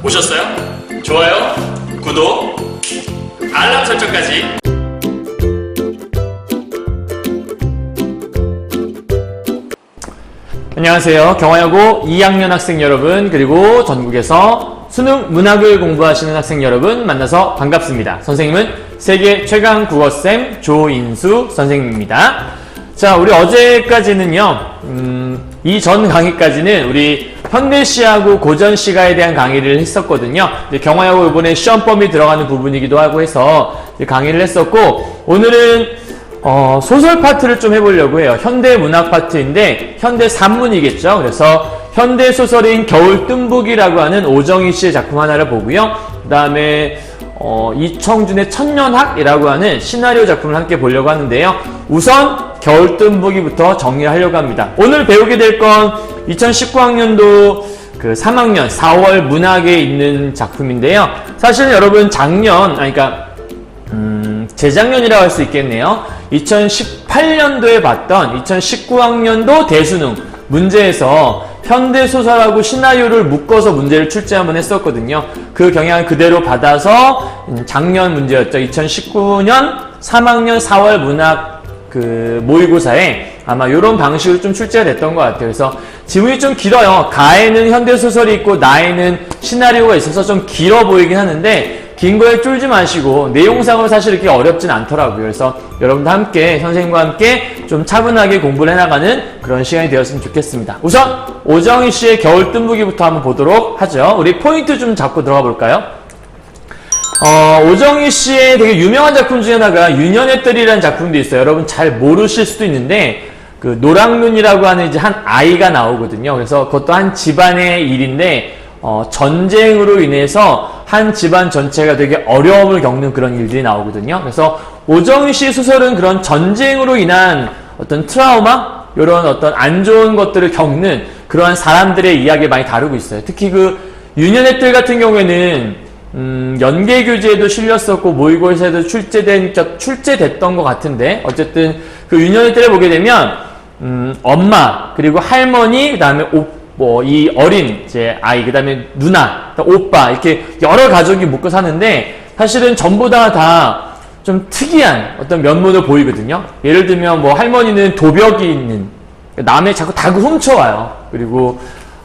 보셨어요? 좋아요, 구독, 알람 설정까지. 안녕하세요. 경화여고 2학년 학생 여러분, 그리고 전국에서 수능 문학을 공부하시는 학생 여러분 만나서 반갑습니다. 선생님은 세계 최강 국어쌤 조인수 선생님입니다. 자, 우리 어제까지는요, 이전 강의까지는 우리 현대시하고 고전시가에 대한 강의를 했었거든요. 경화여고 이번에 시험범위 들어가는 부분이기도 하고 해서 강의를 했었고, 오늘은 소설 파트를 좀 해보려고 해요. 현대문학 파트인데 현대 산문이겠죠. 그래서 현대소설인 겨울뜸북이라고 하는 오정희 씨의 작품 하나를 보고요. 그 다음에 이청준의 천년학이라고 하는 시나리오 작품을 함께 보려고 하는데요. 우선 겨울뜸북이부터 정리를 하려고 합니다. 오늘 배우게 될 건 2019학년도 그 3학년 4월 문학에 있는 작품인데요. 사실은 여러분 재작년이라고 할 수 있겠네요. 2018년도에 봤던 2019학년도 대수능 문제에서 현대소설하고 시나리오를 묶어서 문제를 출제 한번 했었거든요. 그 경향을 그대로 받아서 작년 문제였죠. 2019년 3학년 4월 문학 그 모의고사에 아마 이런 방식으로 좀 출제가 됐던 것 같아요. 그래서 지문이 좀 길어요. 가에는 현대소설이 있고 나에는 시나리오가 있어서 좀 길어 보이긴 하는데 긴 거에 쫄지 마시고 내용상으로 사실 이렇게 어렵진 않더라고요. 그래서 여러분도 함께 선생님과 함께 좀 차분하게 공부를 해나가는 그런 시간이 되었으면 좋겠습니다. 우선 오정희 씨의 겨울뜸북이부터 한번 보도록 하죠. 우리 포인트 좀 잡고 들어가 볼까요? 오정희 씨의 되게 유명한 작품 중에 하나가 유년의 뜰이라는 작품도 있어요. 여러분 잘 모르실 수도 있는데 그 노랑눈이라고 하는 이제 한 아이가 나오거든요. 그래서 그것도 한 집안의 일인데 전쟁으로 인해서 한 집안 전체가 되게 어려움을 겪는 그런 일들이 나오거든요. 그래서 오정희 씨 소설은 그런 전쟁으로 인한 어떤 트라우마, 이런 어떤 안 좋은 것들을 겪는 그러한 사람들의 이야기를 많이 다루고 있어요. 특히 그 유년의 뜰 같은 경우에는 연계교재에도 실렸었고 모의고사에도 출제됐던 것 같은데, 어쨌든 그 유년의 뜰을 보게 되면 엄마 그리고 할머니 그다음에 이 어린 이제 아이 그다음에 누나 오빠 이렇게 여러 가족이 묶어 사는데 사실은 전부 다 좀 특이한 어떤 면모를 보이거든요. 예를 들면 뭐 할머니는 도벽이 있는, 남의 자꾸 닭을 훔쳐와요. 그리고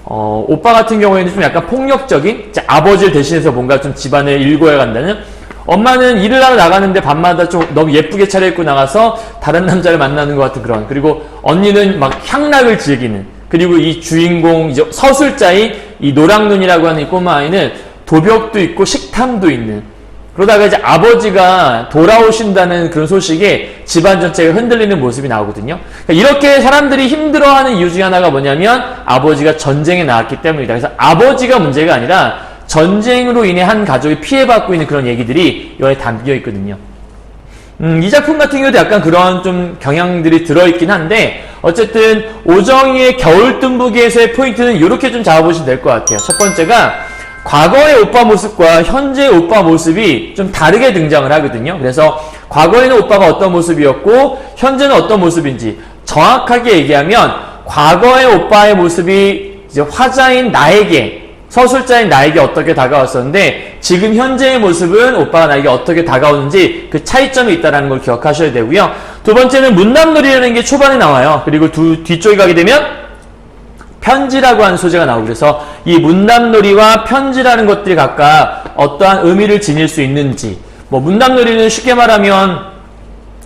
오빠 같은 경우에는 좀 약간 폭력적인, 아버지를 대신해서 뭔가 좀 집안을 일궈야 간다는. 엄마는 일을 하러 나가는데 밤마다 좀 너무 예쁘게 차려입고 나가서 다른 남자를 만나는 것 같은 그런. 그리고 언니는 막 향락을 즐기는. 그리고 이 주인공 이제 서술자인 이 노랑눈이라고 하는 이 꼬마 아이는 도벽도 있고 식탐도 있는. 그러다가 이제 아버지가 돌아오신다는 그런 소식에 집안 전체가 흔들리는 모습이 나오거든요. 그러니까 이렇게 사람들이 힘들어하는 이유 중에 하나가 뭐냐면 아버지가 전쟁에 나왔기 때문이다. 그래서 아버지가 문제가 아니라 전쟁으로 인해 한 가족이 피해받고 있는 그런 얘기들이 여기에 담겨 있거든요. 이 작품 같은 경우도 약간 그런 좀 경향들이 들어있긴 한데, 어쨌든 오정희의 겨울뜸북이에서의 포인트는 이렇게 좀 잡아보시면 될 것 같아요. 첫 번째가 과거의 오빠 모습과 현재의 오빠 모습이 좀 다르게 등장을 하거든요. 그래서 과거에는 오빠가 어떤 모습이었고 현재는 어떤 모습인지 정확하게 얘기하면, 과거의 오빠의 모습이 이제 화자인 나에게, 서술자인 나에게 어떻게 다가왔었는데 지금 현재의 모습은 오빠가 나에게 어떻게 다가오는지 그 차이점이 있다는 걸 기억하셔야 되고요. 두 번째는 문남놀이라는 게 초반에 나와요. 그리고 뒤쪽에 가게 되면 편지라고 하는 소재가 나오고, 그래서 이 문남놀이와 편지라는 것들이 각각 어떠한 의미를 지닐 수 있는지, 뭐 문남놀이는 쉽게 말하면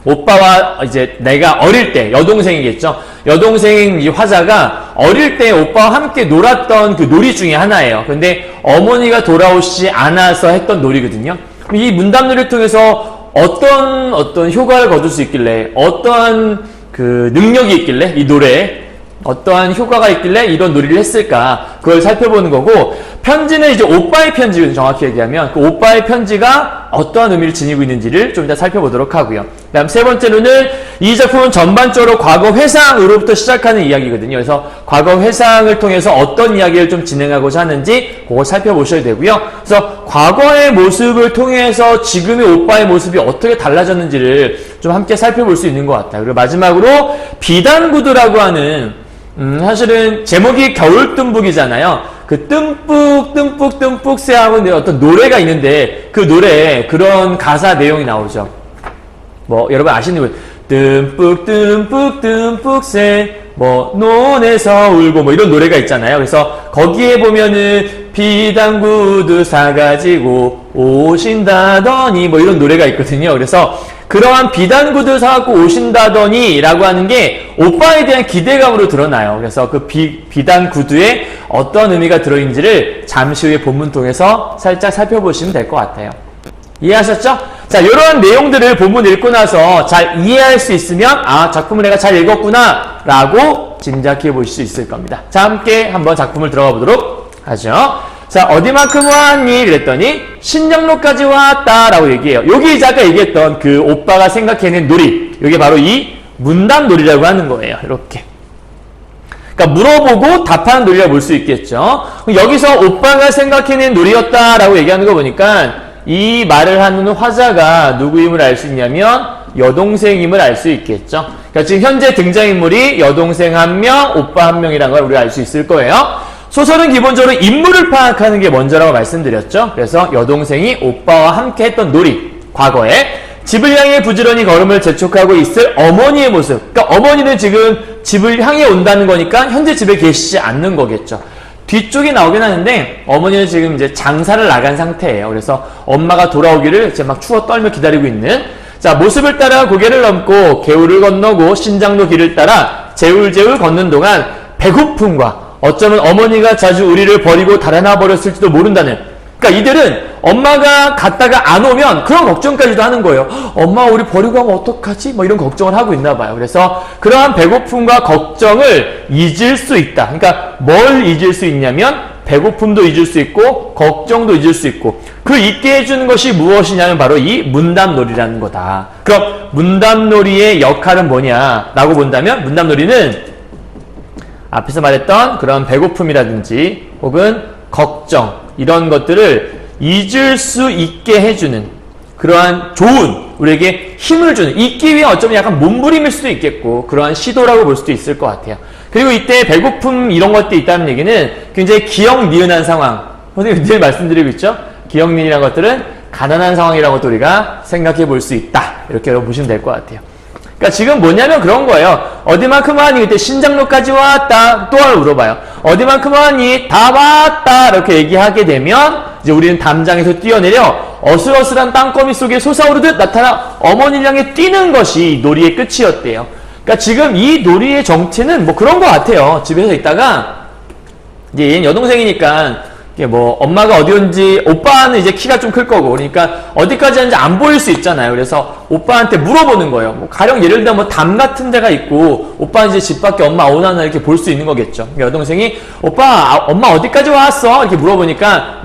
오빠와 이제 내가 어릴 때, 여동생이겠죠. 여동생 이 화자가 어릴 때 오빠와 함께 놀았던 그 놀이 중에 하나예요. 근데 어머니가 돌아오시지 않아서 했던 놀이거든요. 이 문담놀이를 통해서 어떤 효과를 거둘 수 있길래, 어떠한 그 능력이 있길래 이 노래에 어떠한 효과가 있길래 이런 놀이를 했을까, 그걸 살펴보는 거고, 편지는 이제 오빠의 편지거든요. 정확히 얘기하면 그 오빠의 편지가 어떠한 의미를 지니고 있는지를 좀 이따 살펴보도록 하고요. 그 다음 세 번째로는 이 작품은 전반적으로 과거 회상으로부터 시작하는 이야기거든요. 그래서 과거 회상을 통해서 어떤 이야기를 좀 진행하고자 하는지 그걸 살펴보셔야 되고요. 그래서 과거의 모습을 통해서 지금의 오빠의 모습이 어떻게 달라졌는지를 좀 함께 살펴볼 수 있는 것 같아요. 그리고 마지막으로 비단구두라고 하는 사실은 제목이 겨울뜸북이잖아요. 그 뜸뿍 새하고 어떤 노래가 있는데 그 노래에 그런 가사 내용이 나오죠. 뭐 여러분 아시는 분 뜸뿍 새 뭐 논에서 울고 뭐 이런 노래가 있잖아요. 그래서 거기에 보면은 비단구두 사가지고 오신다더니 뭐 이런 노래가 있거든요. 그래서 그러한 비단구두 사갖고 오신다더니 라고 하는 게 오빠에 대한 기대감으로 드러나요. 그래서 그 비단구두에 어떤 의미가 들어있는지를 잠시 후에 본문 통해서 살짝 살펴보시면 될 것 같아요. 이해하셨죠? 자, 이런 내용들을 본문 읽고 나서 잘 이해할 수 있으면 아, 작품을 내가 잘 읽었구나 라고 짐작해 보실 수 있을 겁니다. 자, 함께 한번 작품을 들어가 보도록 하죠. 자, 어디만큼 왔니? 그랬더니 신정로까지 왔다 라고 얘기해요. 여기 이제 아까 얘기했던 그 오빠가 생각해낸 놀이, 이게 바로 이 문답놀이라고 하는 거예요. 이렇게. 그러니까 물어보고 답하는 놀이라고 볼 수 있겠죠. 여기서 오빠가 생각해낸 놀이였다라고 얘기하는 거 보니까 이 말을 하는 화자가 누구임을 알 수 있냐면 여동생임을 알 수 있겠죠. 그러니까 지금 현재 등장인물이 여동생 1명, 오빠 1명이라는 걸 우리가 알 수 있을 거예요. 소설은 기본적으로 인물을 파악하는 게 먼저라고 말씀드렸죠. 그래서 여동생이 오빠와 함께 했던 놀이, 과거에 집을 향해 부지런히 걸음을 재촉하고 있을 어머니의 모습. 그러니까 어머니는 지금 집을 향해 온다는 거니까 현재 집에 계시지 않는 거겠죠. 뒤쪽이 나오긴 하는데 어머니는 지금 이제 장사를 나간 상태예요. 그래서 엄마가 돌아오기를 이제 막 추워 떨며 기다리고 있는, 자, 모습을 따라 고개를 넘고 개울을 건너고 신장로 길을 따라 제울제울 걷는 동안 배고픔과 어쩌면 어머니가 자주 우리를 버리고 달아나 버렸을지도 모른다는, 그러니까 이들은 엄마가 갔다가 안 오면 그런 걱정까지도 하는 거예요. 엄마 우리 버리고 가면 어떡하지? 뭐 이런 걱정을 하고 있나 봐요. 그래서 그러한 배고픔과 걱정을 잊을 수 있다. 그러니까 뭘 잊을 수 있냐면 배고픔도 잊을 수 있고 걱정도 잊을 수 있고, 그 잊게 해주는 것이 무엇이냐면 바로 이 문답놀이라는 거다. 그럼 문답놀이의 역할은 뭐냐라고 본다면 문답놀이는 앞에서 말했던 그런 배고픔이라든지 혹은 걱정, 이런 것들을 잊을 수 있게 해주는 그러한 좋은, 우리에게 힘을 주는, 잊기 위해 어쩌면 약간 몸부림일 수도 있겠고 그러한 시도라고 볼 수도 있을 것 같아요. 그리고 이때 배고픔 이런 것들이 있다는 얘기는 굉장히 기억니은한 상황, 선생님 늘 말씀드리고 있죠. 기억니은한 것들은 가난한 상황이라는 것도 우리가 생각해 볼 수 있다, 이렇게 여러분 보시면 될 것 같아요. 그러니까 지금 뭐냐면 그런 거예요. 어디만큼 왔니? 그때 신장로까지 왔다. 또 물어봐요. 어디만큼 왔니? 다 왔다. 이렇게 얘기하게 되면 이제 우리는 담장에서 뛰어내려 어슬어슬한 땅거미 속에 솟아오르듯 나타나 어머니를 향해 뛰는 것이 놀이의 끝이었대요. 그러니까 지금 이 놀이의 정체는 뭐 그런 것 같아요. 집에서 있다가 이제 얘는 여동생이니까 뭐 엄마가 어디온지, 오빠는 이제 키가 좀 클 거고 그러니까 어디까지 하는지 안 보일 수 있잖아요. 그래서 오빠한테 물어보는 거예요. 뭐 가령 예를 들면 뭐 담 같은 데가 있고 오빠는 이제 집 밖에 엄마 오나나 이렇게 볼 수 있는 거겠죠. 여동생이 오빠 엄마 어디까지 왔어? 이렇게 물어보니까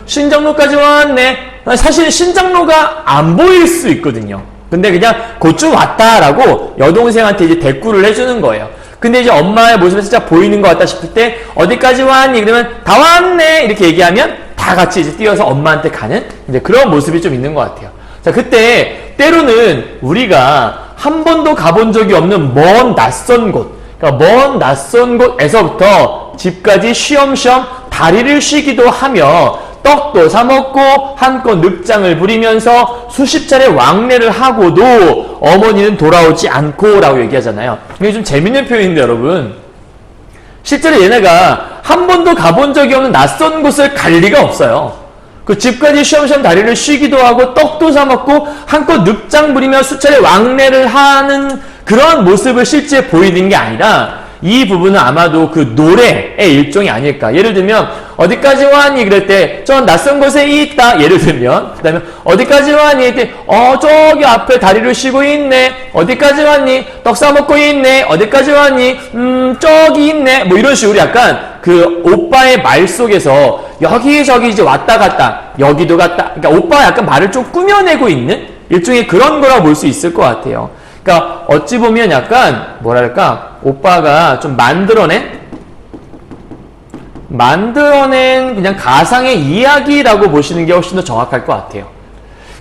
신장로까지 왔네. 사실 신장로가 안 보일 수 있거든요. 근데 그냥 그쪽 왔다라고 여동생한테 이제 대꾸를 해주는 거예요. 근데 이제 엄마의 모습이 살짝 보이는 것 같다 싶을 때 어디까지 왔니? 그러면 다 왔네 이렇게 얘기하면 다 같이 이제 뛰어서 엄마한테 가는 이제 그런 모습이 좀 있는 것 같아요. 자, 그때 때로는 우리가 한 번도 가본 적이 없는 먼 낯선 곳, 그러니까 먼 낯선 곳에서부터 집까지 쉬엄쉬엄 다리를 쉬기도 하며 떡도 사 먹고 한껏 늑장을 부리면서 수십 차례 왕래를 하고도 어머니는 돌아오지 않고 라고 얘기하잖아요. 이게 좀 재밌는 표현인데 여러분, 실제로 얘네가 한 번도 가본 적이 없는 낯선 곳을 갈 리가 없어요. 그 집까지 쉬엄쉬엄 다리를 쉬기도 하고 떡도 사 먹고 한껏 늑장 부리며 수차례 왕래를 하는 그런 모습을 실제 보이는 게 아니라 이 부분은 아마도 그 노래의 일종이 아닐까. 예를 들면 어디까지 왔니? 그럴 때 저 낯선 곳에 있다. 예를 들면 그 다음에 어디까지 왔니? 그럴 때 저기 앞에 다리를 쉬고 있네. 어디까지 왔니? 떡 싸먹고 있네. 어디까지 왔니? 저기 있네. 뭐 이런 식으로 약간 그 오빠의 말 속에서 여기저기 이제 왔다 갔다 여기도 갔다, 그러니까 오빠가 약간 말을 좀 꾸며내고 있는 일종의 그런 거라고 볼 수 있을 것 같아요. 그러니까 어찌 보면 약간 뭐랄까, 오빠가 좀 만들어낸 그냥 가상의 이야기라고 보시는 게 훨씬 더 정확할 것 같아요.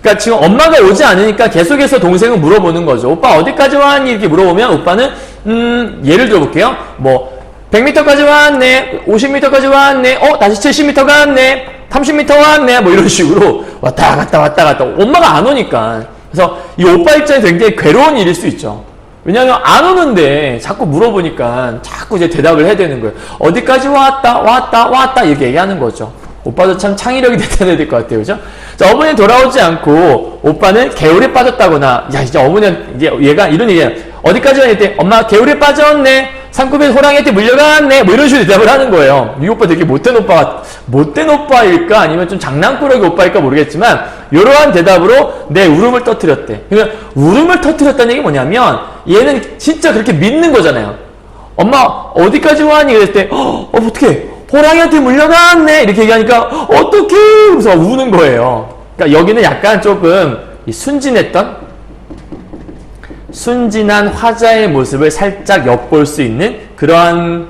그러니까 지금 엄마가 오지 않으니까 계속해서 동생은 물어보는 거죠. 오빠 어디까지 왔니? 이렇게 물어보면 오빠는 예를 들어볼게요. 뭐 100m까지 왔네. 50m까지 왔네. 다시 70m 갔네. 30m 왔네. 뭐 이런 식으로 왔다 갔다. 엄마가 안 오니까. 그래서 이 오빠 입장에서 굉장히 괴로운 일일 수 있죠. 왜냐하면 안 오는데 자꾸 물어보니까 자꾸 이제 대답을 해야 되는 거예요. 어디까지 왔다 이렇게 얘기하는 거죠. 오빠도 참 창의력이 대단해야 될 것 같아요. 그죠? 자, 어머니는 돌아오지 않고 오빠는 개울에 빠졌다거나, 야, 이제 어머니는 이제 얘가 이런 얘기예요. 어디까지 왔는데 엄마 개울에 빠졌네. 산골에 호랑이한테 물려갔네. 뭐 이런 식으로 대답을 하는 거예요. 이 오빠 되게 못된 오빠일까? 아니면 좀 장난꾸러기 오빠일까 모르겠지만, 이러한 대답으로 내 울음을 터뜨렸대. 그러니까 울음을 터뜨렸다는 얘기 뭐냐면, 얘는 진짜 그렇게 믿는 거잖아요. 엄마, 어디까지 왔니? 그랬을 때, 어떡해. 호랑이한테 물려갔네. 이렇게 얘기하니까, 어떡해. 그래서 우는 거예요. 그러니까 여기는 약간 조금 순진한 화자의 모습을 살짝 엿볼 수 있는 그러한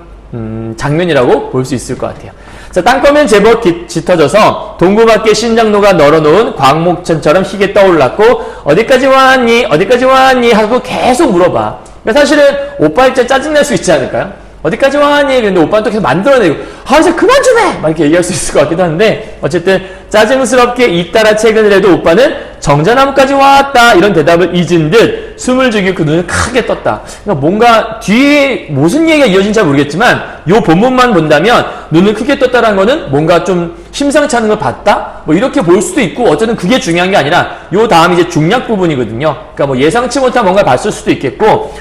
장면이라고 볼 수 있을 것 같아요. 자, 땅거면 제법 짙어져서 동구 밖에 신장로가 널어놓은 광목천처럼 희게 떠올랐고 어디까지 왔니 하고 계속 물어봐. 그러니까 사실은 오빠 입장에 짜증날 수 있지 않을까요? 어디까지 왔니? 근데 오빠는 또 계속 만들어내고 이제 그만 좀 해! 막 이렇게 얘기할 수 있을 것 같기도 한데 어쨌든 짜증스럽게 잇따라 퇴근을 해도 오빠는 정자나무까지 왔다 이런 대답을 잊은 듯 숨을 죽이고 그 눈을 크게 떴다. 그러니까 뭔가 뒤에 무슨 얘기가 이어진지 잘 모르겠지만 이 본문만 본다면 눈을 크게 떴다라는 거는 뭔가 좀 심상치 않은 걸 봤다? 뭐 이렇게 볼 수도 있고 어쨌든 그게 중요한 게 아니라 요 다음 이제 중략 부분이거든요. 그러니까 뭐 예상치 못한 뭔가를 봤을 수도 있겠고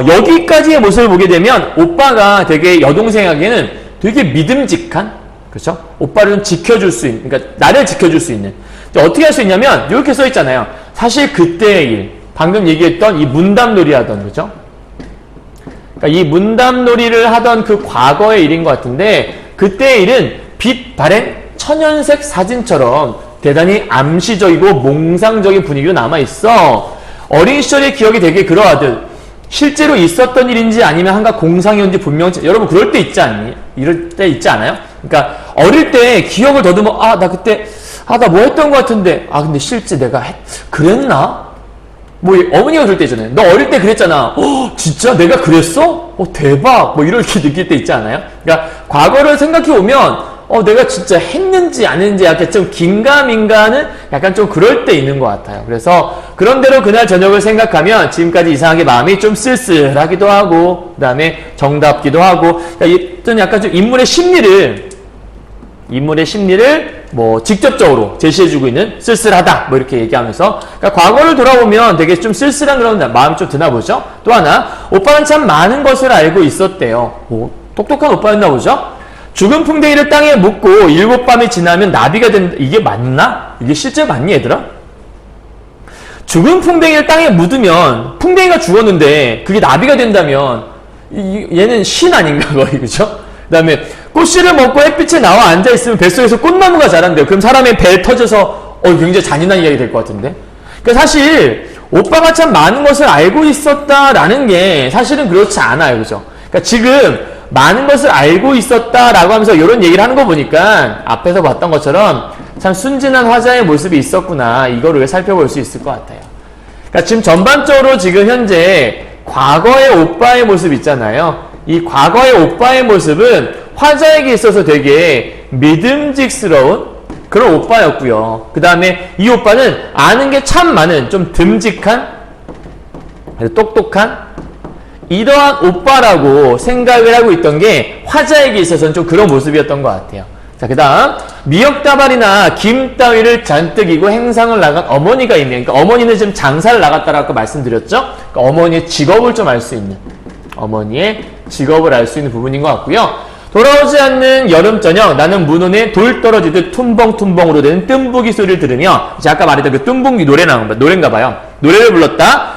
여기까지의 모습을 보게 되면 오빠가 되게 여동생에게는 되게 믿음직한, 그렇죠? 오빠를 좀 지켜줄 수 있는, 그러니까 나를 지켜줄 수 있는. 어떻게 할 수 있냐면 이렇게 써 있잖아요. 사실 그때의 일, 방금 얘기했던 이 문담놀이 하던, 그렇죠? 그러니까 이 문담놀이를 하던 그 과거의 일인 것 같은데 그때의 일은 빛 발행 천연색 사진처럼 대단히 암시적이고 몽상적인 분위기로 남아있어. 어린 시절의 기억이 되게 그러하듯 실제로 있었던 일인지 아니면 한가 공상이었는지 분명치, 여러분 그럴 때 있지 않니? 이럴 때 있지 않아요? 그러니까 어릴 때 기억을 더듬어 나 그때 나 뭐 했던 것 같은데 근데 실제 내가 그랬나? 뭐 어머니가 그럴 때 있잖아요. 너 어릴 때 그랬잖아. 진짜 내가 그랬어? 대박. 뭐 이렇게 느낄 때 있지 않아요? 그러니까 과거를 생각해 오면 내가 진짜 했는지 안 했는지 약간 좀 긴가민가는 약간 좀 그럴 때 있는 것 같아요. 그래서 그런대로 그날 저녁을 생각하면 지금까지 이상하게 마음이 좀 쓸쓸하기도 하고 그 다음에 정답기도 하고 어떤 약간 좀 인물의 심리를 뭐 직접적으로 제시해주고 있는 쓸쓸하다 뭐 이렇게 얘기하면서 그러니까 과거를 돌아보면 되게 좀 쓸쓸한 그런 마음이 좀 드나 보죠. 또 하나 오빠는 참 많은 것을 알고 있었대요. 똑똑한 오빠였나 보죠. 죽은 풍뎅이를 땅에 묻고 7밤이 지나면 나비가 된다. 이게 맞나? 이게 실제 맞니 얘들아? 죽은 풍뎅이를 땅에 묻으면 풍뎅이가 죽었는데 그게 나비가 된다면 얘는 신 아닌가 거의, 그죠? 그 다음에 꽃씨를 먹고 햇빛에 나와 앉아있으면 뱃속에서 꽃나무가 자란대요. 그럼 사람의 배 터져서 굉장히 잔인한 이야기 될 것 같은데. 그러니까 사실 오빠가 참 많은 것을 알고 있었다라는 게 사실은 그렇지 않아요, 그죠? 그러니까 지금 많은 것을 알고 있었다라고 하면서 이런 얘기를 하는 거 보니까 앞에서 봤던 것처럼 참 순진한 화자의 모습이 있었구나, 이거를 살펴볼 수 있을 것 같아요. 그러니까 지금 전반적으로 지금 현재 과거의 오빠의 모습 있잖아요. 이 과거의 오빠의 모습은 화자에게 있어서 되게 믿음직스러운 그런 오빠였고요. 그 다음에 이 오빠는 아는 게 참 많은 좀 듬직한 똑똑한 이러한 오빠라고 생각을 하고 있던 게 화자에게 있어서는 좀 그런 모습이었던 것 같아요. 자, 그 다음 미역다발이나 김 따위를 잔뜩 이고 행상을 나간 어머니가 있네요. 그러니까 어머니는 지금 장사를 나갔다라고 말씀드렸죠. 그러니까 어머니의 직업을 좀 알 수 있는 부분인 것 같고요. 돌아오지 않는 여름 저녁 나는 문온에 돌 떨어지듯 tum벙tum벙으로 되는 뜸부기 소리를 들으며 이제 아까 말했던 그 뜸부기 노래인가 봐요. 노래를 불렀다.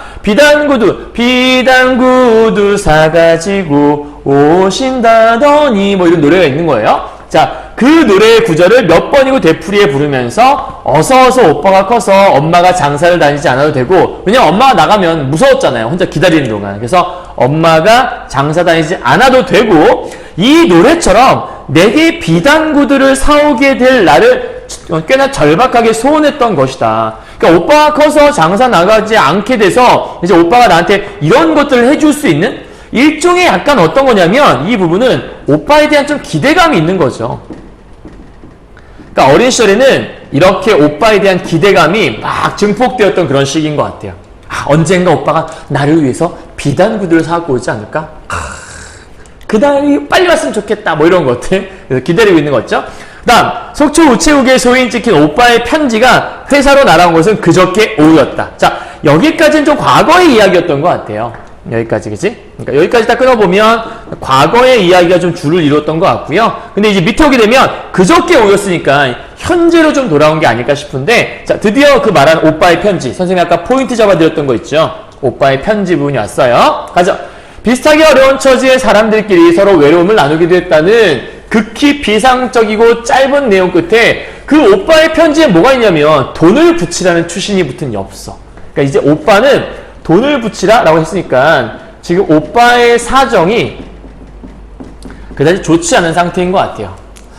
비단구두 사가지고 오신다더니 뭐 이런 노래가 있는 거예요. 자, 그 노래의 구절을 몇 번이고 되풀이해 부르면서 어서 오빠가 커서 엄마가 장사를 다니지 않아도 되고, 왜냐면 엄마가 나가면 무서웠잖아요, 혼자 기다리는 동안. 그래서 엄마가 장사 다니지 않아도 되고 이 노래처럼 내게 비단구두를 사오게 될 나를 꽤나 절박하게 소원했던 것이다. 그러니까 오빠가 커서 장사 나가지 않게 돼서 이제 오빠가 나한테 이런 것들을 해줄 수 있는, 일종의 약간 어떤 거냐면 이 부분은 오빠에 대한 좀 기대감이 있는 거죠. 그러니까 어린 시절에는 이렇게 오빠에 대한 기대감이 막 증폭되었던 그런 시기인 것 같아요. 아, 언젠가 오빠가 나를 위해서 비단 구두를 사갖고 오지 않을까? 그날이 빨리 왔으면 좋겠다. 뭐 이런 것들. 그래서 기다리고 있는 거죠. 그 다음, 속초 우체국에 소인 찍힌 오빠의 편지가 회사로 날아온 것은 그저께 오후였다. 자, 여기까지는 좀 과거의 이야기였던 것 같아요. 여기까지, 그치? 그러니까 여기까지 딱 끊어보면 과거의 이야기가 좀 줄을 이뤘던 것 같고요. 근데 이제 밑에 오게 되면 그저께 오였으니까 현재로 좀 돌아온 게 아닐까 싶은데, 자, 드디어 그 말한 오빠의 편지. 선생님이 아까 포인트 잡아드렸던 거 있죠? 오빠의 편지 부분이 왔어요. 가죠. 비슷하게 어려운 처지의 사람들끼리 서로 외로움을 나누기도 했다는 극히 비상적이고 짧은 내용 끝에 그 오빠의 편지에 뭐가 있냐면 돈을 붙이라는 추신이 붙은 엽서. 그러니까 이제 오빠는 돈을 붙이라 라고 했으니까 지금 오빠의 사정이 그다지 좋지 않은 상태인 것 같아요.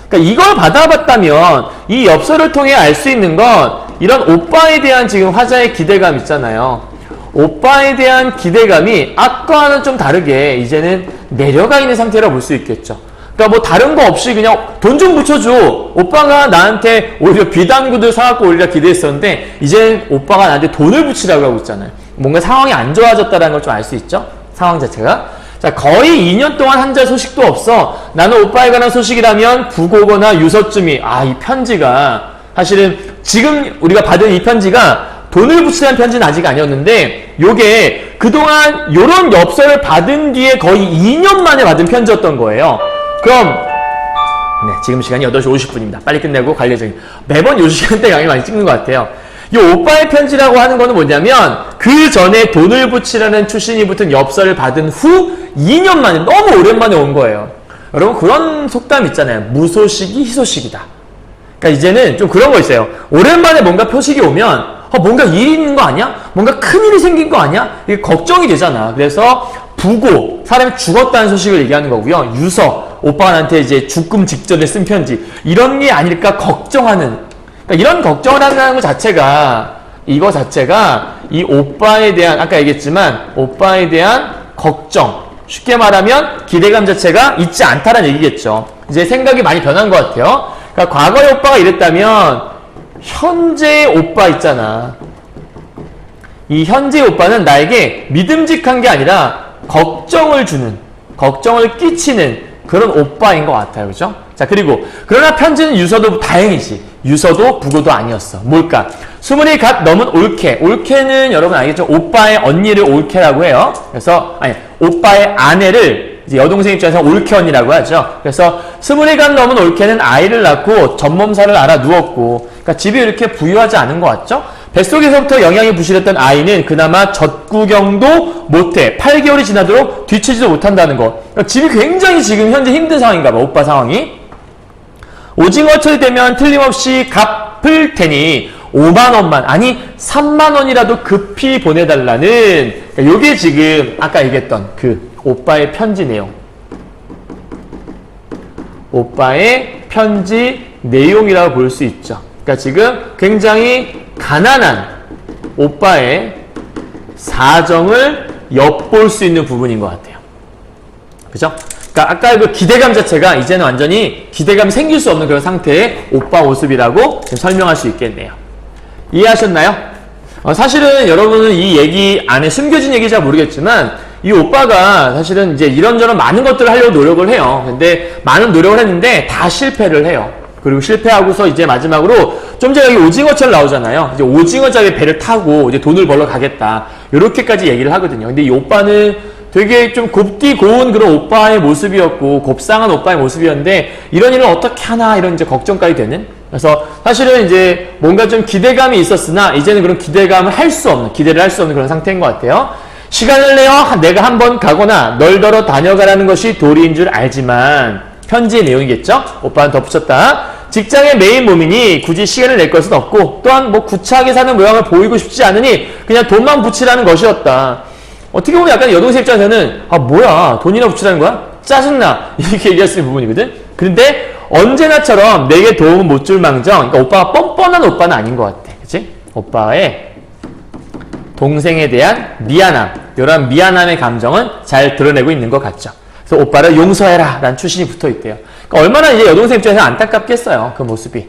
그러니까 이걸 받아봤다면 이 엽서를 통해 알 수 있는 건 이런 오빠에 대한 지금 화자의 기대감 있잖아요. 오빠에 대한 기대감이 아까와는 좀 다르게 이제는 내려가 있는 상태라고 볼 수 있겠죠. 그러니까 뭐 다른 거 없이 그냥 돈 좀 붙여줘. 오빠가 나한테 오히려 비단구들 사갖고 오히려 기대했었는데 이제는 오빠가 나한테 돈을 붙이라고 하고 있잖아요. 뭔가 상황이 안 좋아졌다는 걸 좀 알 수 있죠. 상황 자체가. 자, 거의 2년 동안 한 자 소식도 없어. 나는 오빠에 관한 소식이라면 부고거나 유서쯤이 이 편지가 사실은 지금 우리가 받은 이 편지가 돈을 붙이라는 편지는 아직 아니었는데 요게 그동안 요런 엽서를 받은 뒤에 거의 2년 만에 받은 편지였던 거예요. 그럼 네, 지금 시간이 8시 50분입니다. 빨리 끝내고 갈 예정입니다. 매번 요 시간대 양이 많이 찍는 것 같아요. 이 오빠의 편지라고 하는 거는 뭐냐면 그 전에 돈을 붙이라는 추신이 붙은 엽서를 받은 후 2년 만에 너무 오랜만에 온 거예요. 여러분 그런 속담 있잖아요. 무소식이 희소식이다. 그러니까 이제는 좀 그런 거 있어요. 오랜만에 뭔가 표식이 오면 뭔가 일이 있는 거 아니야? 뭔가 큰일이 생긴 거 아니야? 이게 걱정이 되잖아. 그래서 부고, 사람이 죽었다는 소식을 얘기하는 거고요. 유서, 오빠가 나한테 이제 죽음 직전에 쓴 편지. 이런 게 아닐까 걱정하는. 그러니까 이런 걱정을 한다는 것 자체가, 이거 자체가 이 오빠에 대한, 아까 얘기했지만, 오빠에 대한 걱정. 쉽게 말하면 기대감 자체가 있지 않다는 얘기겠죠. 이제 생각이 많이 변한 것 같아요. 그러니까 과거의 오빠가 이랬다면, 현재의 오빠 있잖아. 이 현재의 오빠는 나에게 믿음직한 게 아니라 걱정을 주는, 걱정을 끼치는 그런 오빠인 것 같아요. 그죠? 자, 그리고 그러나 편지는 유서도 다행이지. 유서도 부고도 아니었어. 뭘까? 20이 갓 넘은 올케. 올케는 여러분 알겠죠? 오빠의 언니를 올케라고 해요. 그래서 오빠의 아내를 이제 여동생 입장에서 올케 언니라고 하죠. 그래서 20이 갓 넘은 올케는 아이를 낳고 전몸살을 앓아 누웠고, 그러니까 집이 이렇게 부유하지 않은 것 같죠? 뱃속에서부터 영양이 부실했던 아이는 그나마 젖구경도 못해 8개월이 지나도록 뒤치지도 못한다는 것. 그러니까 집이 굉장히 지금 현재 힘든 상황인가 봐, 오빠 상황이. 오징어철이 되면 틀림없이 갚을 테니 5만 원만, 아니 3만 원이라도 급히 보내달라는, 그러니까 요게 지금 아까 얘기했던 그 오빠의 편지 내용. 오빠의 편지 내용이라고 볼 수 있죠. 그러니까 지금 굉장히 가난한 오빠의 사정을 엿볼 수 있는 부분인 것 같아요. 그죠? 그러니까 아까 그 기대감 자체가 이제는 완전히 기대감이 생길 수 없는 그런 상태의 오빠 모습이라고 설명할 수 있겠네요. 이해하셨나요? 사실은 여러분은 이 얘기 안에 숨겨진 얘기인지 잘 모르겠지만 이 오빠가 사실은 이제 이런저런 많은 것들을 하려고 노력을 해요. 근데 많은 노력을 했는데 다 실패를 해요. 그리고 실패하고서 이제 마지막으로 좀 전에 여기 오징어철 나오잖아요. 이제 오징어잡이 배를 타고 이제 돈을 벌러 가겠다. 요렇게까지 얘기를 하거든요. 근데 이 오빠는 되게 좀 곱디 고운 그런 오빠의 모습이었고, 곱상한 오빠의 모습이었는데, 이런 일을 어떻게 하나, 이런 이제 걱정까지 되는? 그래서 사실은 이제 뭔가 좀 기대감이 있었으나, 이제는 그런 기대감을 할 수 없는, 기대를 할 수 없는 그런 상태인 것 같아요. 시간을 내어 내가 한번 가거나 널더러 다녀가라는 것이 도리인 줄 알지만, 편지의 내용이겠죠? 오빠는 덧붙였다. 직장의 메인 몸이니 굳이 시간을 낼 것은 없고, 또한 뭐 구차하게 사는 모양을 보이고 싶지 않으니 그냥 돈만 붙이라는 것이었다. 어떻게 보면 약간 여동생 입장에서는 뭐야 돈이나 붙이라는 거야? 짜증나 이렇게 얘기할 수 있는 부분이거든. 그런데 언제나처럼 내게 도움은 못 줄 망정, 그러니까 오빠가 뻔뻔한 오빠는 아닌 것 같아. 그치? 오빠의 동생에 대한 미안함, 이런 미안함의 감정은 잘 드러내고 있는 것 같죠. 그래서 오빠를 용서해라 라는 추신이 붙어 있대요. 그러니까 얼마나 이제 여동생 입장에서 안타깝겠어요. 그 모습이.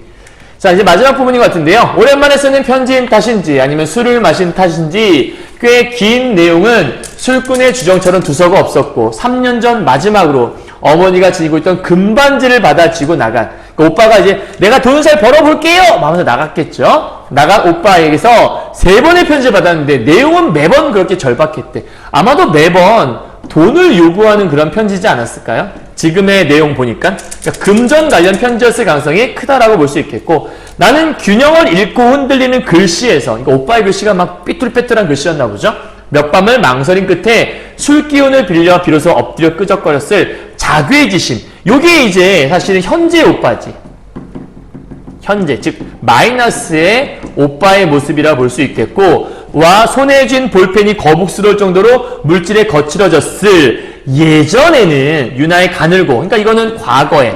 자, 이제 마지막 부분인 것 같은데요. 오랜만에 쓰는 편지인 탓인지 아니면 술을 마신 탓인지 꽤 긴 내용은 술꾼의 주정처럼 두서가 없었고 3년 전 마지막으로 어머니가 지니고 있던 금반지를 받아쥐고 나간 오빠가 이제 내가 돈을 잘 벌어볼게요 하면서 나갔겠죠. 나간 오빠에게서 3번의 편지를 받았는데 내용은 매번 그렇게 절박했대. 아마도 매번 돈을 요구하는 그런 편지지 않았을까요? 지금의 내용 보니까 그러니까 금전 관련 편지였을 가능성이 크다라고 볼 수 있겠고, 나는 균형을 잃고 흔들리는 글씨에서, 그러니까 오빠의 글씨가 막 삐뚤빼뚤한 글씨였나 보죠. 몇 밤을 망설임 끝에 술 기운을 빌려 비로소 엎드려 끄적거렸을 자괴지심, 요게 이제 사실은 현재 오빠지. 현재, 즉 마이너스의 오빠의 모습이라 볼 수 있겠고, 와 손에 쥔 볼펜이 거북스러울 정도로 물질에 거칠어졌을 예전에는 유나의 가늘고, 그러니까 이거는 과거에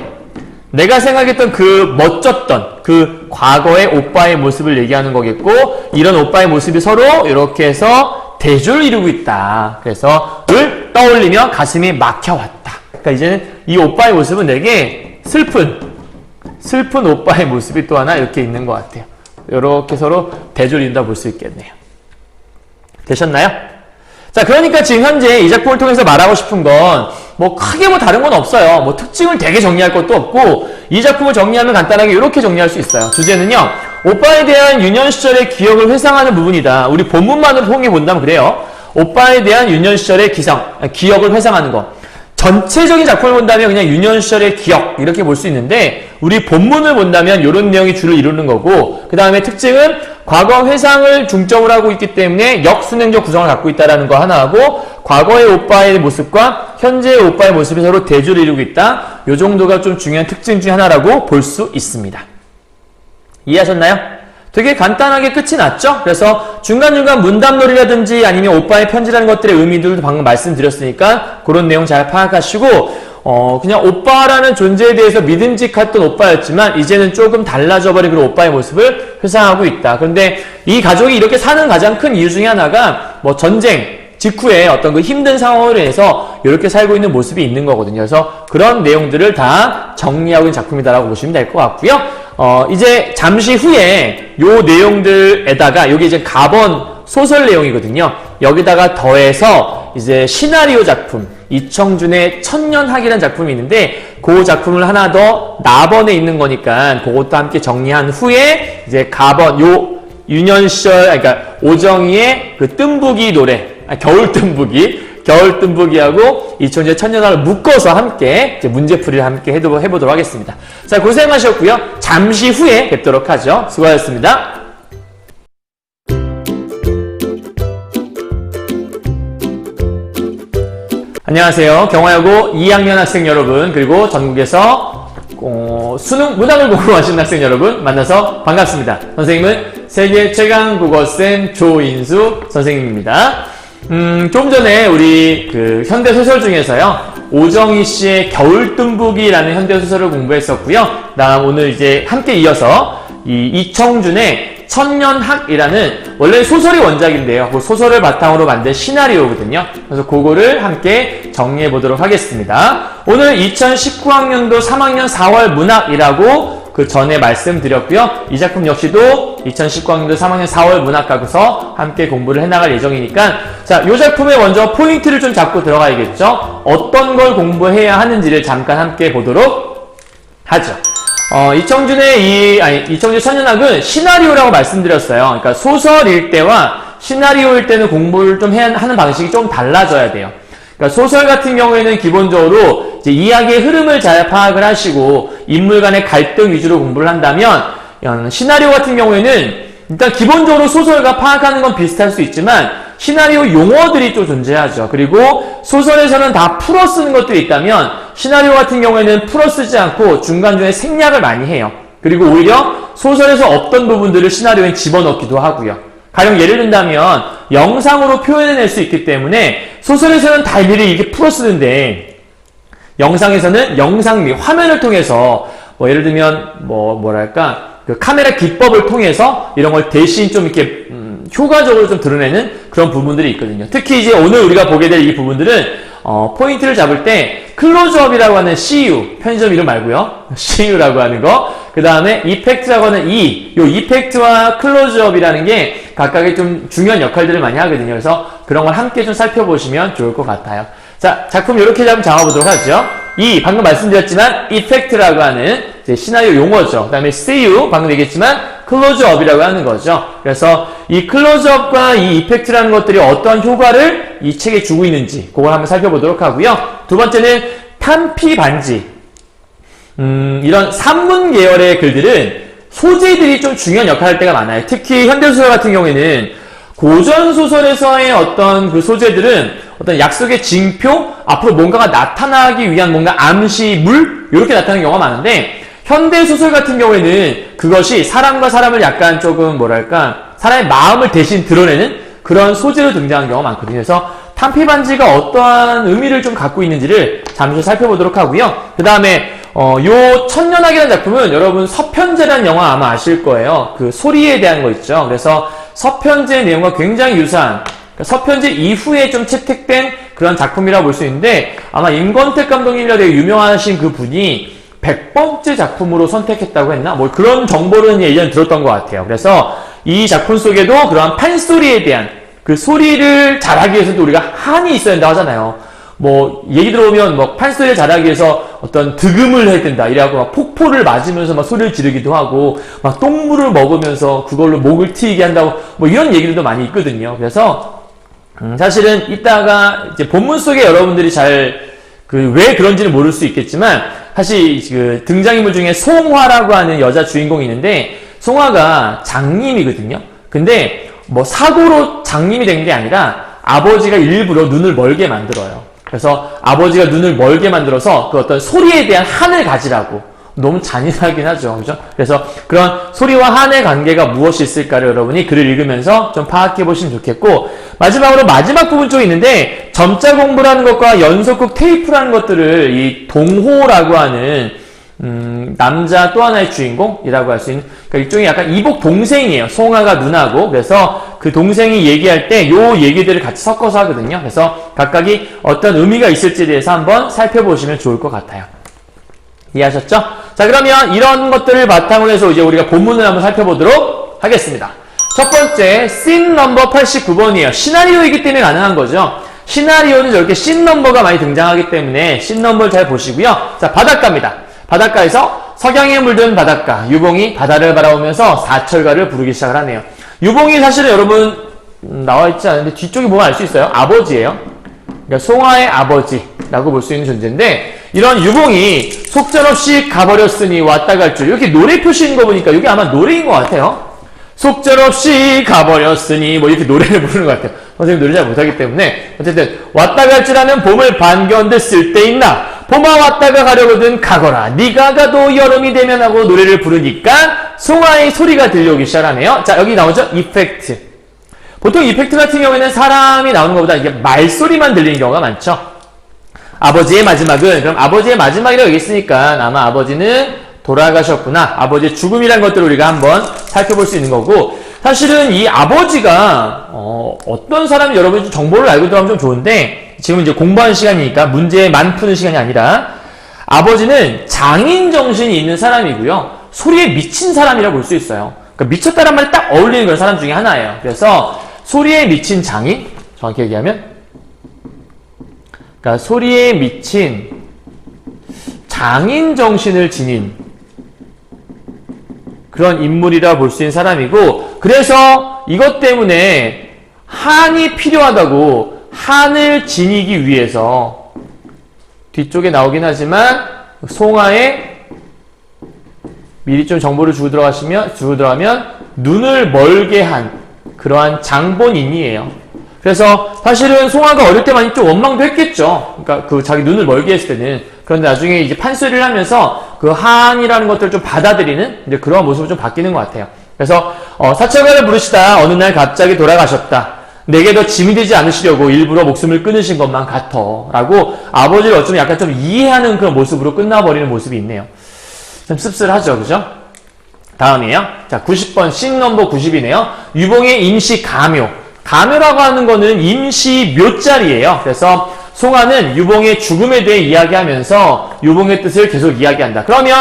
내가 생각했던 그 멋졌던 그 과거의 오빠의 모습을 얘기하는 거겠고, 이런 오빠의 모습이 서로 이렇게 해서 대조를 이루고 있다. 그래서 을 떠올리며 가슴이 막혀왔다. 그러니까 이제는 이 오빠의 모습은 내게 슬픈 오빠의 모습이 또 하나 이렇게 있는 것 같아요. 이렇게 서로 대조를 이룬다 볼 수 있겠네요. 되셨나요? 자, 그러니까 지금 현재 이 작품을 통해서 말하고 싶은 건 뭐 크게 뭐 다른 건 없어요. 뭐 특징을 되게 정리할 것도 없고, 이 작품을 정리하면 간단하게 이렇게 정리할 수 있어요. 주제는요, 오빠에 대한 유년 시절의 기억을 회상하는 부분이다. 우리 본문만으로 통해 본다면 그래요. 오빠에 대한 유년 시절의 기억을 회상하는 거. 전체적인 작품을 본다면 그냥 유년 시절의 기억 이렇게 볼 수 있는데, 우리 본문을 본다면 이런 내용이 주를 이루는 거고, 그 다음에 특징은 과거 회상을 중점으로 하고 있기 때문에 역순행적 구성을 갖고 있다는 거 하나 하고, 과거의 오빠의 모습과 현재의 오빠의 모습이 서로 대조를 이루고 있다. 이 정도가 좀 중요한 특징 중에 하나라고 볼 수 있습니다. 이해하셨나요? 되게 간단하게 끝이 났죠? 그래서 중간중간 문답놀이라든지 아니면 오빠의 편지라는 것들의 의미들도 방금 말씀드렸으니까 그런 내용 잘 파악하시고, 그냥 오빠라는 존재에 대해서 믿음직했던 오빠였지만 이제는 조금 달라져버린 그런 오빠의 모습을 회상하고 있다. 그런데 이 가족이 이렇게 사는 가장 큰 이유 중에 하나가 뭐 전쟁 직후에 어떤 그 힘든 상황으로 인해서 이렇게 살고 있는 모습이 있는 거거든요. 그래서 그런 내용들을 다 정리하고 있는 작품이다라고 보시면 될 것 같고요. 이제 잠시 후에 요 내용들에다가, 요게 이제 가번 소설 내용이거든요. 여기다가 더해서 이제 시나리오 작품, 이청준의 천년학이라는 작품이 있는데, 그 작품을 하나 더 나번에 있는 거니까 그것도 함께 정리한 후에 이제 가번, 요 유년 시절, 그러니까 오정희의 그 뜸부기 노래, 겨울뜸부기하고 이청준의 천년학을 묶어서 함께 이제 문제풀이를 함께 해보도록 하겠습니다. 자, 고생하셨고요. 잠시 후에 뵙도록 하죠. 수고하셨습니다. 안녕하세요. 경화여고 2학년 학생 여러분, 그리고 전국에서 수능 문학을 공부하시는 학생 여러분 만나서 반갑습니다. 선생님은 세계 최강 국어쌤 조인수 선생님입니다. 좀 전에 우리 그 현대소설 중에서요, 오정희 씨의 겨울뜸부기라는 현대소설을 공부했었고요. 다음 오늘 이제 함께 이어서 이 이청준의 천년학이라는, 원래 소설이 원작인데요, 그 소설을 바탕으로 만든 시나리오거든요. 그래서 그거를 함께 정리해 보도록 하겠습니다. 오늘 2019학년도 3학년 4월 문학이라고 그 전에 말씀드렸고요. 이 작품 역시도 2019학년도 3학년 4월 문학과에서 함께 공부를 해나갈 예정이니까, 자, 이 작품의 먼저 포인트를 좀 잡고 들어가야겠죠. 어떤 걸 공부해야 하는지를 잠깐 함께 보도록 하죠. 이청준의 천년학은 시나리오라고 말씀드렸어요. 그러니까 소설일 때와 시나리오일 때는 공부를 좀 하는 방식이 좀 달라져야 돼요. 그러니까 소설 같은 경우에는 기본적으로 이제 이야기의 흐름을 잘 파악을 하시고 인물 간의 갈등 위주로 공부를 한다면, 시나리오 같은 경우에는 일단 기본적으로 소설과 파악하는 건 비슷할 수 있지만 시나리오 용어들이 또 존재하죠. 그리고 소설에서는 다 풀어 쓰는 것들이 있다면 시나리오 같은 경우에는 풀어 쓰지 않고 중간중간에 생략을 많이 해요. 그리고 오히려 소설에서 없던 부분들을 시나리오에 집어넣기도 하고요. 가령 예를 든다면 영상으로 표현해낼 수 있기 때문에 소설에서는 다 미리 이렇게 풀어 쓰는데, 영상에서는 영상 및 화면을 통해서 뭐 예를 들면 뭐랄까 그 카메라 기법을 통해서 이런 걸 대신 좀 이렇게 효과적으로 좀 드러내는 그런 부분들이 있거든요. 특히 이제 오늘 우리가 보게 될 이 부분들은 포인트를 잡을 때 클로즈업이라고 하는 CU, 편의점 이름 말고요. CU라고 하는 거. 그 다음에 이펙트라고 하는 요 이펙트와 클로즈업이라는 게 각각의 좀 중요한 역할들을 많이 하거든요. 그래서 그런 걸 함께 좀 살펴보시면 좋을 것 같아요. 자, 작품 이렇게 한번 잡아보도록 하죠. 방금 말씀드렸지만 이펙트라고 하는 이제 시나리오 용어죠. 그 다음에 CU, 방금 얘기했지만 클로즈업이라고 하는 거죠. 그래서 이 클로즈업과 이 이펙트라는 것들이 어떠한 효과를 이 책에 주고 있는지 그걸 한번 살펴보도록 하고요. 두 번째는 탄피 반지. 이런 산문 계열의 글들은 소재들이 좀 중요한 역할을 할 때가 많아요. 특히 현대소설 같은 경우에는 고전소설에서의 어떤 그 소재들은 어떤 약속의 징표, 앞으로 뭔가가 나타나기 위한 뭔가 암시물, 이렇게 나타나는 경우가 많은데, 현대소설 같은 경우에는 그것이 사람과 사람을 약간 조금 뭐랄까, 사람의 마음을 대신 드러내는 그런 소재로 등장하는 경우가 많거든요. 그래서 탄피반지가 어떠한 의미를 좀 갖고 있는지를 잠시 살펴보도록 하고요. 그 다음에 요 천년학이라는 작품은 여러분 서편제라는 영화 아마 아실 거예요. 그 소리에 대한 거 있죠. 그래서 서편제 내용과 굉장히 유사한, 그러니까 서편제 이후에 좀 채택된 그런 작품이라고 볼 수 있는데, 아마 임권택 감독님이라 되게 유명하신 그 분이 100번째 작품으로 선택했다고 했나? 뭐 그런 정보는 예전에 들었던 것 같아요. 그래서 이 작품 속에도 그러한 판소리에 대한 그 소리를 잘하기 위해서도 우리가 한이 있어야 된다고 하잖아요. 뭐 얘기 들어보면 뭐 판소리를 잘하기 위해서 어떤 득음을 해야 된다 이래갖고 막 폭포를 맞으면서 막 소리를 지르기도 하고 막 똥물을 먹으면서 그걸로 목을 트이게 한다고 뭐 이런 얘기들도 많이 있거든요. 그래서 사실은 이따가 이제 본문 속에 여러분들이 잘 왜 그런지는 모를 수 있겠지만 사실 그 등장인물 중에 송화라고 하는 여자 주인공이 있는데 송화가 장님이거든요. 근데 뭐 사고로 장님이 된 게 아니라 아버지가 일부러 눈을 멀게 만들어요. 그래서 아버지가 눈을 멀게 만들어서 그 어떤 소리에 대한 한을 가지라고. 너무 잔인하긴 하죠. 그죠? 그래서 그런 소리와 한의 관계가 무엇이 있을까를 여러분이 글을 읽으면서 좀 파악해 보시면 좋겠고, 마지막으로 마지막 부분 쪽에 있는데 점자 공부라는 것과 연속극 테이프라는 것들을 이 동호라고 하는 남자 또 하나의 주인공이라고 할 수 있는, 그러니까 일종의 약간 이복 동생이에요. 송아가 누나고. 그래서 그 동생이 얘기할 때 요 얘기들을 같이 섞어서 하거든요. 그래서 각각이 어떤 의미가 있을지에 대해서 한번 살펴보시면 좋을 것 같아요. 이해하셨죠? 자, 그러면 이런 것들을 바탕으로 해서 이제 우리가 본문을 한번 살펴보도록 하겠습니다. 첫 번째, 씬 넘버 89번이에요. 시나리오이기 때문에 가능한 거죠. 시나리오는 저렇게 씬 넘버가 많이 등장하기 때문에 씬 넘버를 잘 보시고요. 자, 바닷가입니다. 바닷가에서 석양에 물든 바닷가, 유봉이 바다를 바라보면서 사철가를 부르기 시작을 하네요. 유봉이 사실은 여러분 나와 있지 않은데 뒤쪽에 보면 알 수 있어요. 아버지예요. 그러니까 송화의 아버지라고 볼 수 있는 존재인데, 이런 유봉이 속절없이 가버렸으니 왔다 갈 줄, 이렇게 노래 표시인 거 보니까 이게 아마 노래인 것 같아요. 속절없이 가버렸으니 뭐 이렇게 노래를 부르는 것 같아요. 선생님 노래 잘 못하기 때문에. 어쨌든 왔다 갈 줄 아는 봄을 반겨운데 쓸데있나, 봄아 왔다가 가려거든 가거라, 네가 가도 여름이 되면 하고 노래를 부르니까 송화의 소리가 들려오기 시작하네요. 자, 여기 나오죠? 이펙트. 보통 이펙트 같은 경우에는 사람이 나오는 것보다 이게 말소리만 들리는 경우가 많죠. 아버지의 마지막은, 그럼 아버지의 마지막이라고 얘기했으니까 아마 아버지는 돌아가셨구나, 아버지의 죽음이라는 것들을 우리가 한번 살펴볼 수 있는 거고, 사실은 이 아버지가 어떤 사람이 여러분이 정보를 알고 들어가면 좀 좋은데, 지금 이제 공부하는 시간이니까 문제만 푸는 시간이 아니라, 아버지는 장인 정신이 있는 사람이고요, 소리에 미친 사람이라고 볼 수 있어요. 그러니까 미쳤다란 말이 딱 어울리는 그런 사람 중에 하나예요. 그래서 소리에 미친 장인, 정확히 얘기하면, 그러니까 소리에 미친 장인 정신을 지닌 그런 인물이라 볼 수 있는 사람이고, 그래서 이것 때문에 한이 필요하다고, 한을 지니기 위해서 뒤쪽에 나오긴 하지만 송화에 미리 좀 정보를 주고 들어가면 눈을 멀게 한 그러한 장본인이에요. 그래서 사실은 송화가 어릴 때 많이 좀 원망도 했겠죠. 그러니까 그 자기 눈을 멀게 했을 때는. 그런데 나중에 이제 판소리를 하면서 그 한이라는 것들을 좀 받아들이는 이제 그런 모습으로 좀 바뀌는 것 같아요. 그래서 사철가를 부르시다 어느 날 갑자기 돌아가셨다. 내게 더 짐이 되지 않으시려고 일부러 목숨을 끊으신 것만 같아. 라고 아버지를 어쩌면 약간 좀 이해하는 그런 모습으로 끝나버리는 모습이 있네요. 좀 씁쓸하죠, 그죠? 다음이에요. 자, 90번, 씬 넘버 90이네요. 유봉의 임시 가묘. 가묘라고 하는 거는 임시 묘자리예요. 그래서 송하는 유봉의 죽음에 대해 이야기하면서 유봉의 뜻을 계속 이야기한다. 그러면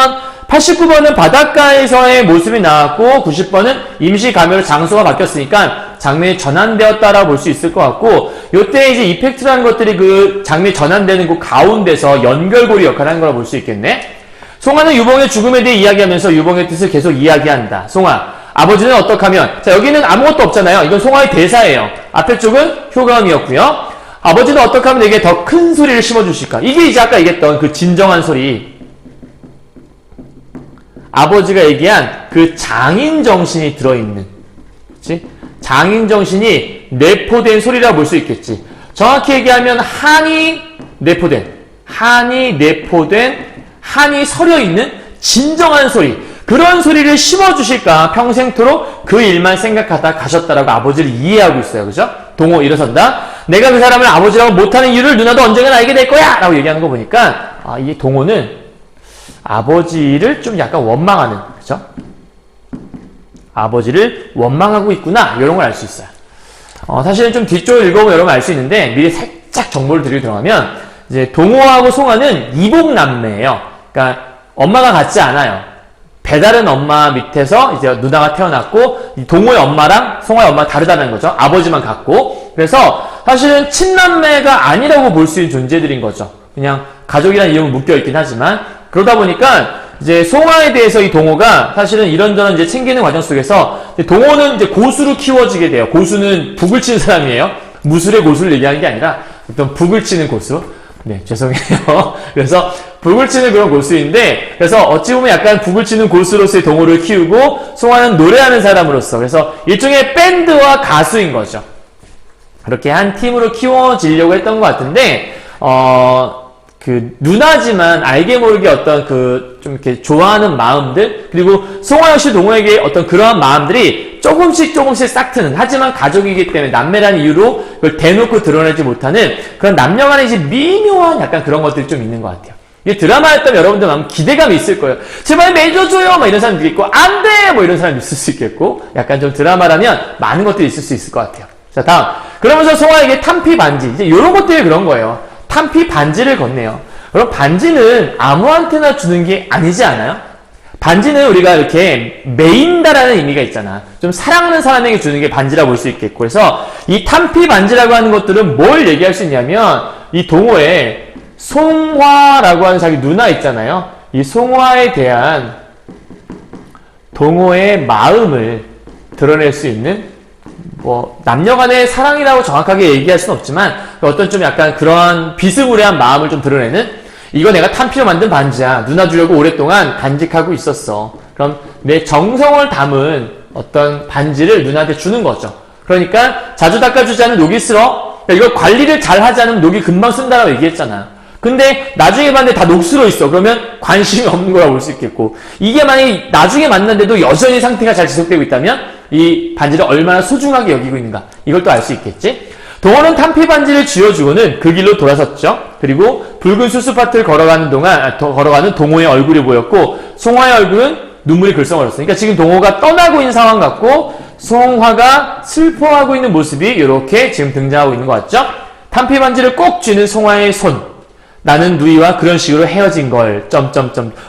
89번은 바닷가에서의 모습이 나왔고 90번은 임시 가묘로 장소가 바뀌었으니까 장면이 전환되었다라고 볼 수 있을 것 같고, 요때 이제 이펙트라는 것들이 그 장면이 전환되는 그 가운데서 연결고리 역할을 하는 거라고 볼 수 있겠네. 송하는 유봉의 죽음에 대해 이야기하면서 유봉의 뜻을 계속 이야기한다. 송하, 아버지는 어떡하면, 자, 여기는 아무것도 없잖아요. 이건 송하의 대사예요. 앞에 쪽은 효과음이었고요. 아버지는 어떡하면 내게 더 큰 소리를 심어주실까? 이게 이제 아까 얘기했던 그 진정한 소리. 아버지가 얘기한 그 장인 정신이 들어있는, 그치? 장인 정신이 내포된 소리라고 볼 수 있겠지. 정확히 얘기하면 한이 내포된, 한이 서려있는 진정한 소리, 그런 소리를 심어주실까 평생토록 그 일만 생각하다 가셨다라고 아버지를 이해하고 있어요. 그죠? 동호 일어선다. 내가 그 사람을 아버지라고 못하는 이유를 누나도 언젠간 알게 될 거야! 라고 얘기하는 거 보니까, 아, 이 동호는 아버지를 좀 약간 원망하는, 그죠? 아버지를 원망하고 있구나, 이런 걸 알 수 있어요. 사실은 좀 뒤쪽을 읽어보면 여러분 알 수 있는데, 미리 살짝 정보를 드리고 들어가면, 이제 동호하고 송하는 이복남매예요. 그러니까 엄마가 같지 않아요. 배다른 엄마 밑에서 이제 누나가 태어났고, 이 동호의 엄마랑 송하의 엄마가 다르다는 거죠. 아버지만 같고. 그래서 사실은 친남매가 아니라고 볼 수 있는 존재들인 거죠. 그냥 가족이라는 이름은 묶여있긴 하지만, 그러다 보니까 이제 송하에 대해서 이 동호가 사실은 이런저런 이제 챙기는 과정 속에서 동호는 이제 고수로 키워지게 돼요. 고수는 북을 치는 사람이에요. 무술의 고수를 얘기하는 게 아니라 어떤 북을 치는 고수. 네, 죄송해요. 그래서 북을 치는 그런 고수인데, 그래서 어찌 보면 약간 북을 치는 고수로서의 동호를 키우고 송하는 노래하는 사람으로서, 그래서 일종의 밴드와 가수인 거죠. 그렇게 한 팀으로 키워지려고 했던 것 같은데, 그 누나지만 알게 모르게 어떤 그 좀 이렇게 좋아하는 마음들, 그리고 송하 역시 동호에게 어떤 그러한 마음들이 조금씩 싹트는, 하지만 가족이기 때문에 남매라는 이유로 그걸 대놓고 드러내지 못하는 그런 남녀 간의 이제 미묘한 약간 그런 것들이 좀 있는 것 같아요. 이게 드라마였다면 여러분들 마음 기대감이 있을 거예요. 제발 매줘줘요! 막 이런 사람들이 있고, 안 돼! 뭐 이런 사람이 있을 수 있겠고, 약간 좀 드라마라면 많은 것들이 있을 수 있을 것 같아요. 자, 다음. 그러면서 송하에게 탄피 반지, 이제 이런 것들이 그런 거예요. 탄피 반지를 건네요. 그럼 반지는 아무한테나 주는 게 아니지 않아요? 반지는 우리가 이렇게 매인다라는 의미가 있잖아. 좀 사랑하는 사람에게 주는 게 반지라고 볼 수 있겠고, 그래서 이 탄피 반지라고 하는 것들은 뭘 얘기할 수 있냐면, 이 동호에 송화라고 하는 자기 누나 있잖아요. 이 송화에 대한 동호의 마음을 드러낼 수 있는, 뭐 남녀 간의 사랑이라고 정확하게 얘기할 수는 없지만 어떤 좀 약간 그러한 비스무리한 마음을 좀 드러내는, 이거 내가 탄피로 만든 반지야. 누나 주려고 오랫동안 간직하고 있었어. 그럼 내 정성을 담은 어떤 반지를 누나한테 주는 거죠. 그러니까 자주 닦아주지 않으면 녹이 쓸어. 그러니까 이거 관리를 잘 하지 않으면 녹이 금방 쓴다라고 얘기했잖아. 근데 나중에 봤는데 다 녹슬어 있어. 그러면 관심이 없는 거라고 볼 수 있겠고, 이게 만약에 나중에 만났는데도 여전히 상태가 잘 지속되고 있다면 이 반지를 얼마나 소중하게 여기고 있는가, 이걸 또 알 수 있겠지. 동호는 탄피 반지를 쥐어주고는 그 길로 돌아섰죠. 그리고 붉은 수수밭을 걸어가는 동호의 얼굴이 보였고, 송화의 얼굴은 눈물이 글썽거렸어. 그러니까 지금 동호가 떠나고 있는 상황 같고 송화가 슬퍼하고 있는 모습이 이렇게 지금 등장하고 있는 것 같죠. 탄피 반지를 꼭 쥐는 송화의 손. 나는 누이와 그런 식으로 헤어진 걸,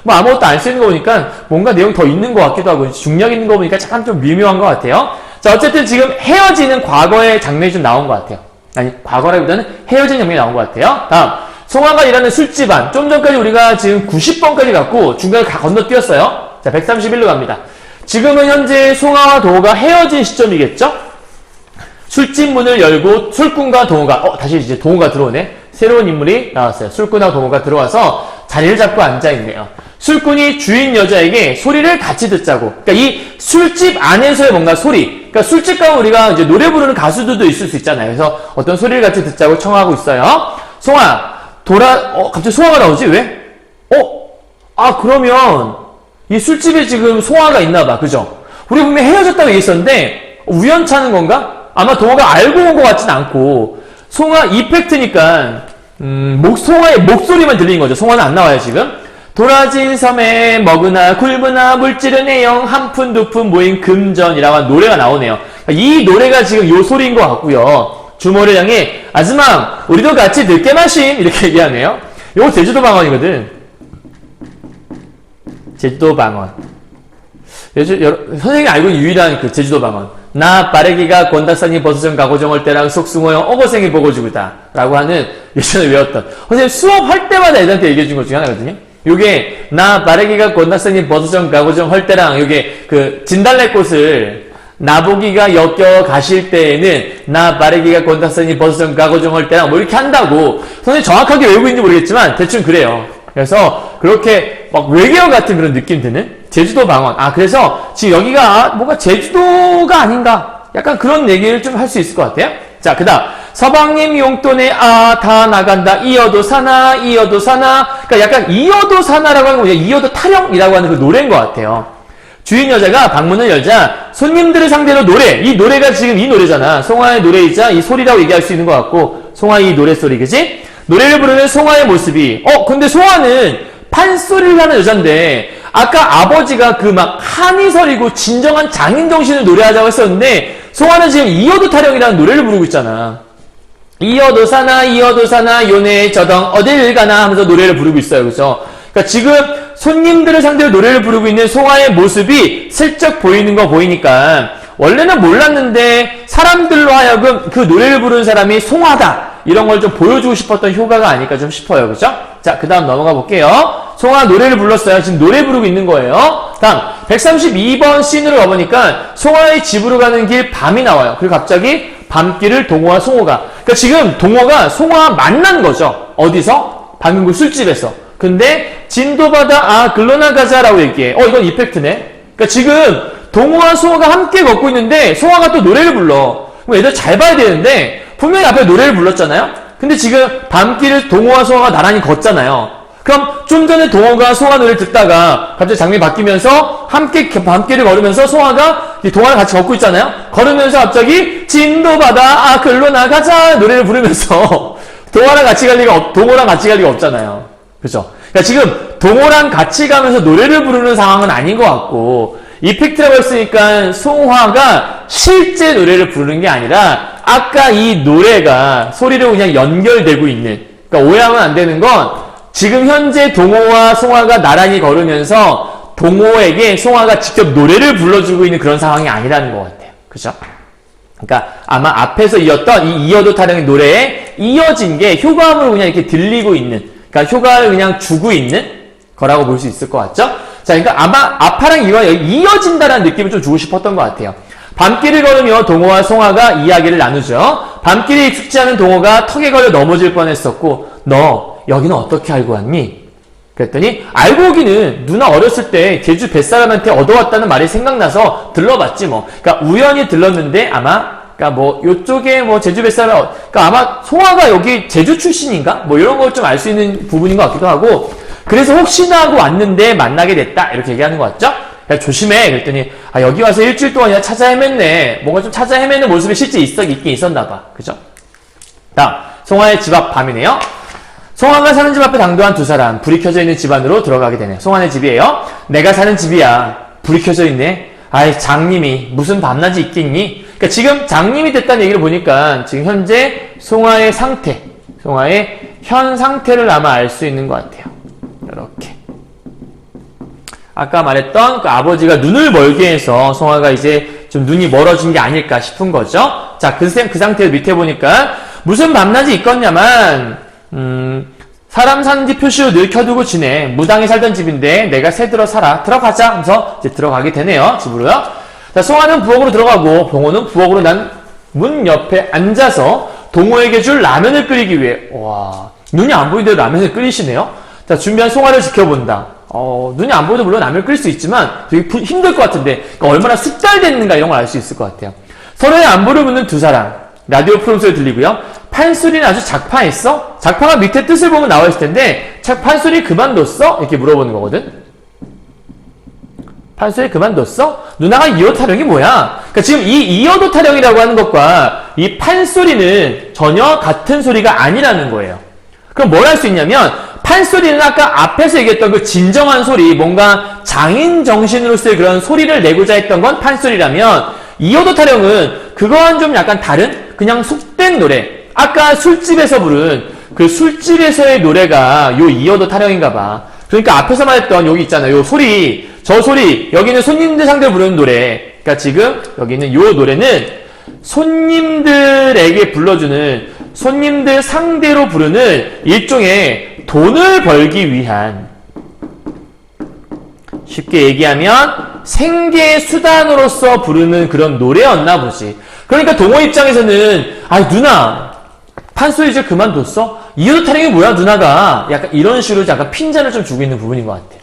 뭐 아무것도 안 쓰는 거 보니까 뭔가 내용 더 있는 것 같기도 하고, 중력 있는 거 보니까 잠깐 좀 미묘한 것 같아요. 자, 어쨌든 지금 헤어지는 과거의 장면이 좀 나온 것 같아요. 아니, 과거라기보다는 헤어진 장면이 나온 것 같아요. 다음. 송화가 일하는 술집안. 좀 전까지 우리가 지금 90번까지 갔고, 중간에 다 건너뛰었어요. 자, 131로 갑니다. 지금은 현재 송화와 동호가 헤어진 시점이겠죠? 술집 문을 열고 술꾼과 동호가, 다시 이제 동호가 들어오네. 새로운 인물이 나왔어요. 술꾼하고 동호가 들어와서 자리를 잡고 앉아있네요. 술꾼이 주인 여자에게 소리를 같이 듣자고. 그러니까 이 술집 안에서의 뭔가 소리. 그러니까 술집 가면 우리가 이제 노래 부르는 가수들도 있을 수 있잖아요. 그래서 어떤 소리를 같이 듣자고 청하고 있어요. 송아, 갑자기 송아가 나오지? 왜? 그러면 이 술집에 지금 송아가 있나 봐. 그죠? 우리 분명히 헤어졌다고 얘기했었는데 우연찮은 건가? 아마 동호가 알고 온 것 같진 않고, 송아 이펙트니까 송아의 목소리만 들리는 거죠. 송아는 안 나와요 지금. 도라진 섬에 먹으나 굴브나 물질은 애영 한 푼 두 푼 모인 금전이라고 하는 노래가 나오네요. 이 노래가 지금 요 소리인 것 같고요. 주모를 향해 아즈망 우리도 같이 늦게 마심 이렇게 얘기하네요. 요거 제주도 방언이거든. 제주도 방언. 선생님이 알고 있는 유일한 그 제주도 방언. 나 빠르기가 권다산이 버스전 가고정할 때랑 속승호형 어거생이 보고주구다 라고 하는 예전에 외웠던 선생님 수업할 때마다 애들한테 얘기해 준 것 중에 하나거든요. 요게 나 빠르기가 권다산이 버스전 가고정할 때랑 요게 그 진달래꽃을 나보기가 엮여 가실 때에는 나 빠르기가 권다산이 버스전 가고정할 때랑 뭐 이렇게 한다고 선생님 정확하게 외우고 있는지 모르겠지만 대충 그래요. 그래서 그렇게 막 외계어 같은 그런 느낌 드는 제주도 방언. 그래서 지금 여기가 뭔가 제주도가 아닌가? 약간 그런 얘기를 좀 할 수 있을 것 같아요. 자, 그 다음. 서방님 용돈에 다 나간다. 이어도 사나, 이어도 사나. 그러니까 약간 이어도 사나라고 하는 거 이어도 타령이라고 하는 그 노래인 것 같아요. 주인 여자가 방문을 열자 손님들을 상대로 노래. 이 노래가 지금 이 노래잖아. 송화의 노래이자 이 소리라고 얘기할 수 있는 것 같고 송화의 이 노래소리, 그지? 노래를 부르는 송화의 모습이 근데 송화는 판소리를 하는 여잔데 아까 아버지가 그 막 한이 서리고 진정한 장인 정신을 노래하자고 했었는데 송화는 지금 이어도 타령이라는 노래를 부르고 있잖아. 이어도 사나 요네 저덩 어딜 가나 하면서 노래를 부르고 있어요. 그죠? 그러니까 지금 손님들을 상대로 노래를 부르고 있는 송화의 모습이 슬쩍 보이는 거 보이니까 원래는 몰랐는데 사람들로 하여금 그 노래를 부르는 사람이 송화다 이런 걸 좀 보여주고 싶었던 효과가 아닐까 좀 싶어요. 그죠? 자, 그 다음 넘어가 볼게요. 송화 노래를 불렀어요. 지금 노래 부르고 있는 거예요. 다음 132번 씬으로 가보니까 송화의 집으로 가는 길 밤이 나와요. 그리고 갑자기 밤길을 동호와 송호가 그러니까 지금 동호가 송화 만난 거죠. 어디서? 방금 그 술집에서. 근데 진도바다 글러나가자라고 얘기해. 이건 이펙트네. 그러니까 지금 동호와 송호가 함께 걷고 있는데 송화가 또 노래를 불러. 그럼 애들 잘 봐야 되는데 분명히 앞에 노래를 불렀잖아요. 근데 지금 밤길을 동호와 송호가 나란히 걷잖아요. 그럼 좀 전에 동호가 송화 노래를 듣다가 갑자기 장면이 바뀌면서 함께 밤길을 걸으면서 송화가 동화를 같이 걷고 있잖아요. 걸으면서 갑자기 진도바다 글로 나가자 노래를 부르면서 동호랑 같이 갈 리가 없잖아요. 그렇죠? 그러니까 지금 동호랑 같이 가면서 노래를 부르는 상황은 아닌 것 같고 이펙트라고 했으니까 송화가 실제 노래를 부르는 게 아니라 아까 이 노래가 소리로 그냥 연결되고 있는 그러니까 오해하면 안 되는 건 지금 현재 동호와 송화가 나란히 걸으면서 동호에게 송화가 직접 노래를 불러주고 있는 그런 상황이 아니라는 것 같아요. 그죠? 그러니까 아마 앞에서 이었던 이 이어도 타령의 노래에 이어진 게 효과음으로 그냥 이렇게 들리고 있는 그러니까 효과를 그냥 주고 있는 거라고 볼 수 있을 것 같죠? 자, 그러니까 아마 아파랑 이와 이어진다라는 느낌을 좀 주고 싶었던 것 같아요. 밤길을 걸으며 동호와 송화가 이야기를 나누죠. 밤길에 익숙지 않은 동호가 턱에 걸려 넘어질 뻔했었고 너 여기는 어떻게 알고 왔니? 그랬더니 알고 오기는 누나 어렸을 때 제주 뱃사람한테 얻어왔다는 말이 생각나서 들러봤지 뭐. 그러니까 우연히 들렀는데 그러니까 뭐 요쪽에 뭐 제주 뱃사람 그러니까 아마 송화가 여기 제주 출신인가? 뭐 이런 걸 좀 알 수 있는 부분인 것 같기도 하고 그래서 혹시나 하고 왔는데 만나게 됐다 이렇게 얘기하는 것 같죠? 야, 조심해. 그랬더니 여기 와서 일주일 동안이나 찾아 헤맸네. 뭔가 좀 찾아 헤매는 모습이 실제 있긴 있었나 봐. 그죠? 다음 송화의 집 앞 밤이네요. 송화가 사는 집 앞에 당도한 두 사람 불이 켜져 있는 집 안으로 들어가게 되네. 송화네 집이에요. 내가 사는 집이야. 불이 켜져 있네. 장님이 무슨 밤낮이 있겠니? 그러니까 지금 장님이 됐다는 얘기를 보니까 지금 현재 송화의 상태, 송화의 현 상태를 아마 알 수 있는 것 같아요. 이렇게. 아까 말했던 그 아버지가 눈을 멀게 해서 송화가 이제 좀 눈이 멀어진 게 아닐까 싶은 거죠. 자, 그 상태에서 밑에 보니까 무슨 밤낮이 있겠냐만 사람 사는 집 표시로 늘 켜두고 지내. 무당이 살던 집인데 내가 새들어 살아. 들어가자 하면서 이제 들어가게 되네요. 집으로요. 자, 송화는 부엌으로 들어가고 동호는 부엌으로 난 문 옆에 앉아서 동호에게 줄 라면을 끓이기 위해 눈이 안 보이는데 라면을 끓이시네요. 자, 준비한 송화를 지켜본다. 눈이 안 보여도 물론 라면을 끓일 수 있지만 되게 힘들 것 같은데 그러니까 얼마나 숙달됐는가 이런 걸 알 수 있을 것 같아요. 서로의 안부를 묻는 두 사람. 라디오 프롬 소리 들리고요. 판소리는 아주 작파했어? 작파가 밑에 뜻을 보면 나와 있을 텐데 판소리 그만뒀어? 이렇게 물어보는 거거든. 판소리 그만뒀어? 누나가 이어 타령이 뭐야? 그러니까 지금 이 이어도 타령이라고 하는 것과 이 판소리는 전혀 같은 소리가 아니라는 거예요. 그럼 뭘 할 수 있냐면 판소리는 아까 앞에서 얘기했던 그 진정한 소리, 뭔가 장인 정신으로서의 그런 소리를 내고자 했던 건 판소리라면, 이어도 타령은 그거와는 좀 약간 다른 그냥 속된 노래. 아까 술집에서 부른 그 술집에서의 노래가 요 이어도 타령인가 봐. 그러니까 앞에서 말했던 여기 있잖아요. 요 소리, 저 소리, 여기는 손님들 상대로 부르는 노래. 그러니까 지금 여기는 요 노래는 손님들에게 불러주는, 손님들 상대로 부르는 일종의 돈을 벌기 위한, 쉽게 얘기하면 생계 수단으로서 부르는 그런 노래였나 보지. 그러니까 동호 입장에서는 아 누나 판소리 이제 그만뒀어? 이효도 타령이 뭐야 누나가? 약간 이런 식으로 약간 핀잔을 좀 주고 있는 부분인 것 같아.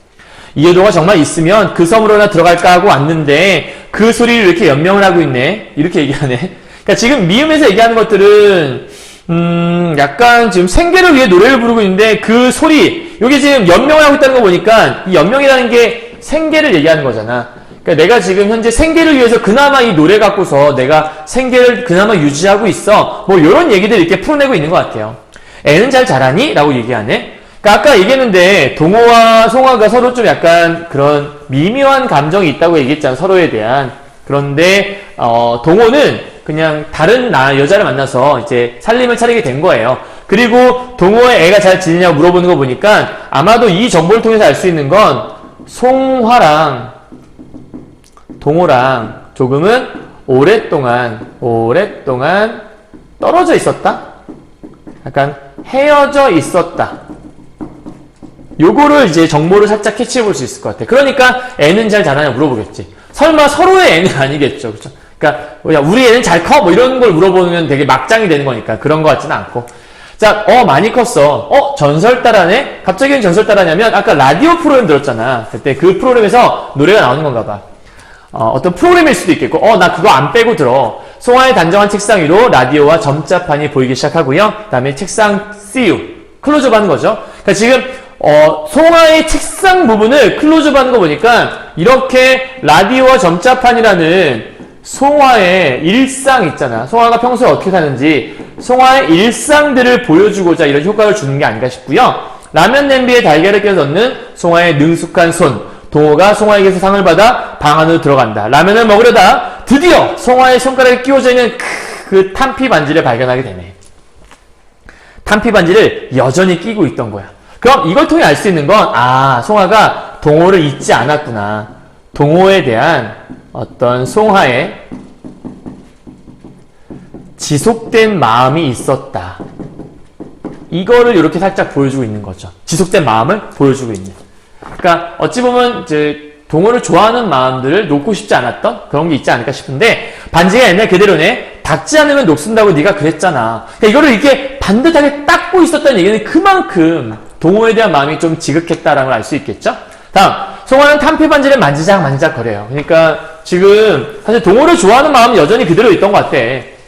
이효도가 정말 있으면 그 섬으로나 들어갈까 하고 왔는데 그 소리를 이렇게 연명을 하고 있네. 이렇게 얘기하네. 그러니까 지금 미음에서 얘기하는 것들은 약간 지금 생계를 위해 노래를 부르고 있는데 그 소리, 여기 지금 연명을 하고 있다는 거 보니까 이 연명이라는 게 생계를 얘기하는 거잖아. 그러니까 내가 지금 현재 생계를 위해서 그나마 이 노래 갖고서 내가 생계를 그나마 유지하고 있어. 뭐 이런 얘기들 이렇게 풀어내고 있는 것 같아요. 애는 잘 자라니? 라고 얘기하네. 그러니까 아까 얘기했는데 동호와 송화가 서로 좀 약간 그런 미묘한 감정이 있다고 얘기했잖아. 서로에 대한. 그런데 동호는 그냥 다른 여자를 만나서 이제 살림을 차리게 된 거예요. 그리고 동호의 애가 잘 지내냐고 물어보는 거 보니까 아마도 이 정보를 통해서 알 수 있는 건 송화랑 동호랑 조금은 오랫동안 떨어져 있었다? 약간 헤어져 있었다. 요거를 이제 정보를 살짝 캐치해 볼 수 있을 것 같아. 그러니까 애는 잘 자라냐 물어보겠지. 설마 서로의 애는 아니겠죠. 그렇죠? 그러니까 우리 애는 잘 커? 뭐 이런 걸 물어보면 되게 막장이 되는 거니까 그런 것 같지는 않고. 자, 많이 컸어. 전설따라네? 갑자기 왜 전설따라냐면 아까 라디오 프로그램 들었잖아. 그때 그 프로그램에서 노래가 나오는 건가 봐. 어떤 프로그램일 수도 있겠고, 나 그거 안 빼고 들어. 송화의 단정한 책상 위로 라디오와 점자판이 보이기 시작하고요. 그 다음에 책상 See you. 클로즈업 하는 거죠. 그러니까 지금, 송화의 책상 부분을 클로즈업 하는 거 보니까, 이렇게 라디오와 점자판이라는 송화의 일상 있잖아. 송화가 평소에 어떻게 사는지, 송화의 일상들을 보여주고자 이런 효과를 주는 게 아닌가 싶고요. 라면 냄비에 달걀을 끼워 넣는 송화의 능숙한 손. 동호가 송화에게서 상을 받아 방 안으로 들어간다. 라면을 먹으려다 드디어 송화의 손가락에 끼워져 있는 그 탄피 반지를 발견하게 되네. 탄피 반지를 여전히 끼고 있던 거야. 그럼 이걸 통해 알 수 있는 건 송화가 동호를 잊지 않았구나. 동호에 대한 어떤 송화의 지속된 마음이 있었다. 이거를 이렇게 살짝 보여주고 있는 거죠. 지속된 마음을 보여주고 있는. 그러니까 어찌 보면 이제 동호를 좋아하는 마음들을 놓고 싶지 않았던 그런 게 있지 않을까 싶은데 반지가 옛날 그대로네. 닦지 않으면 녹슨다고 네가 그랬잖아. 그러니까 이거를 이렇게 반듯하게 닦고 있었다는 얘기는 그만큼 동호에 대한 마음이 좀 지극했다라는 걸 알 수 있겠죠. 다음, 송화는 탄피 반지를 만지작 거려요. 그러니까 지금 사실 동호를 좋아하는 마음은 여전히 그대로 있던 것 같아.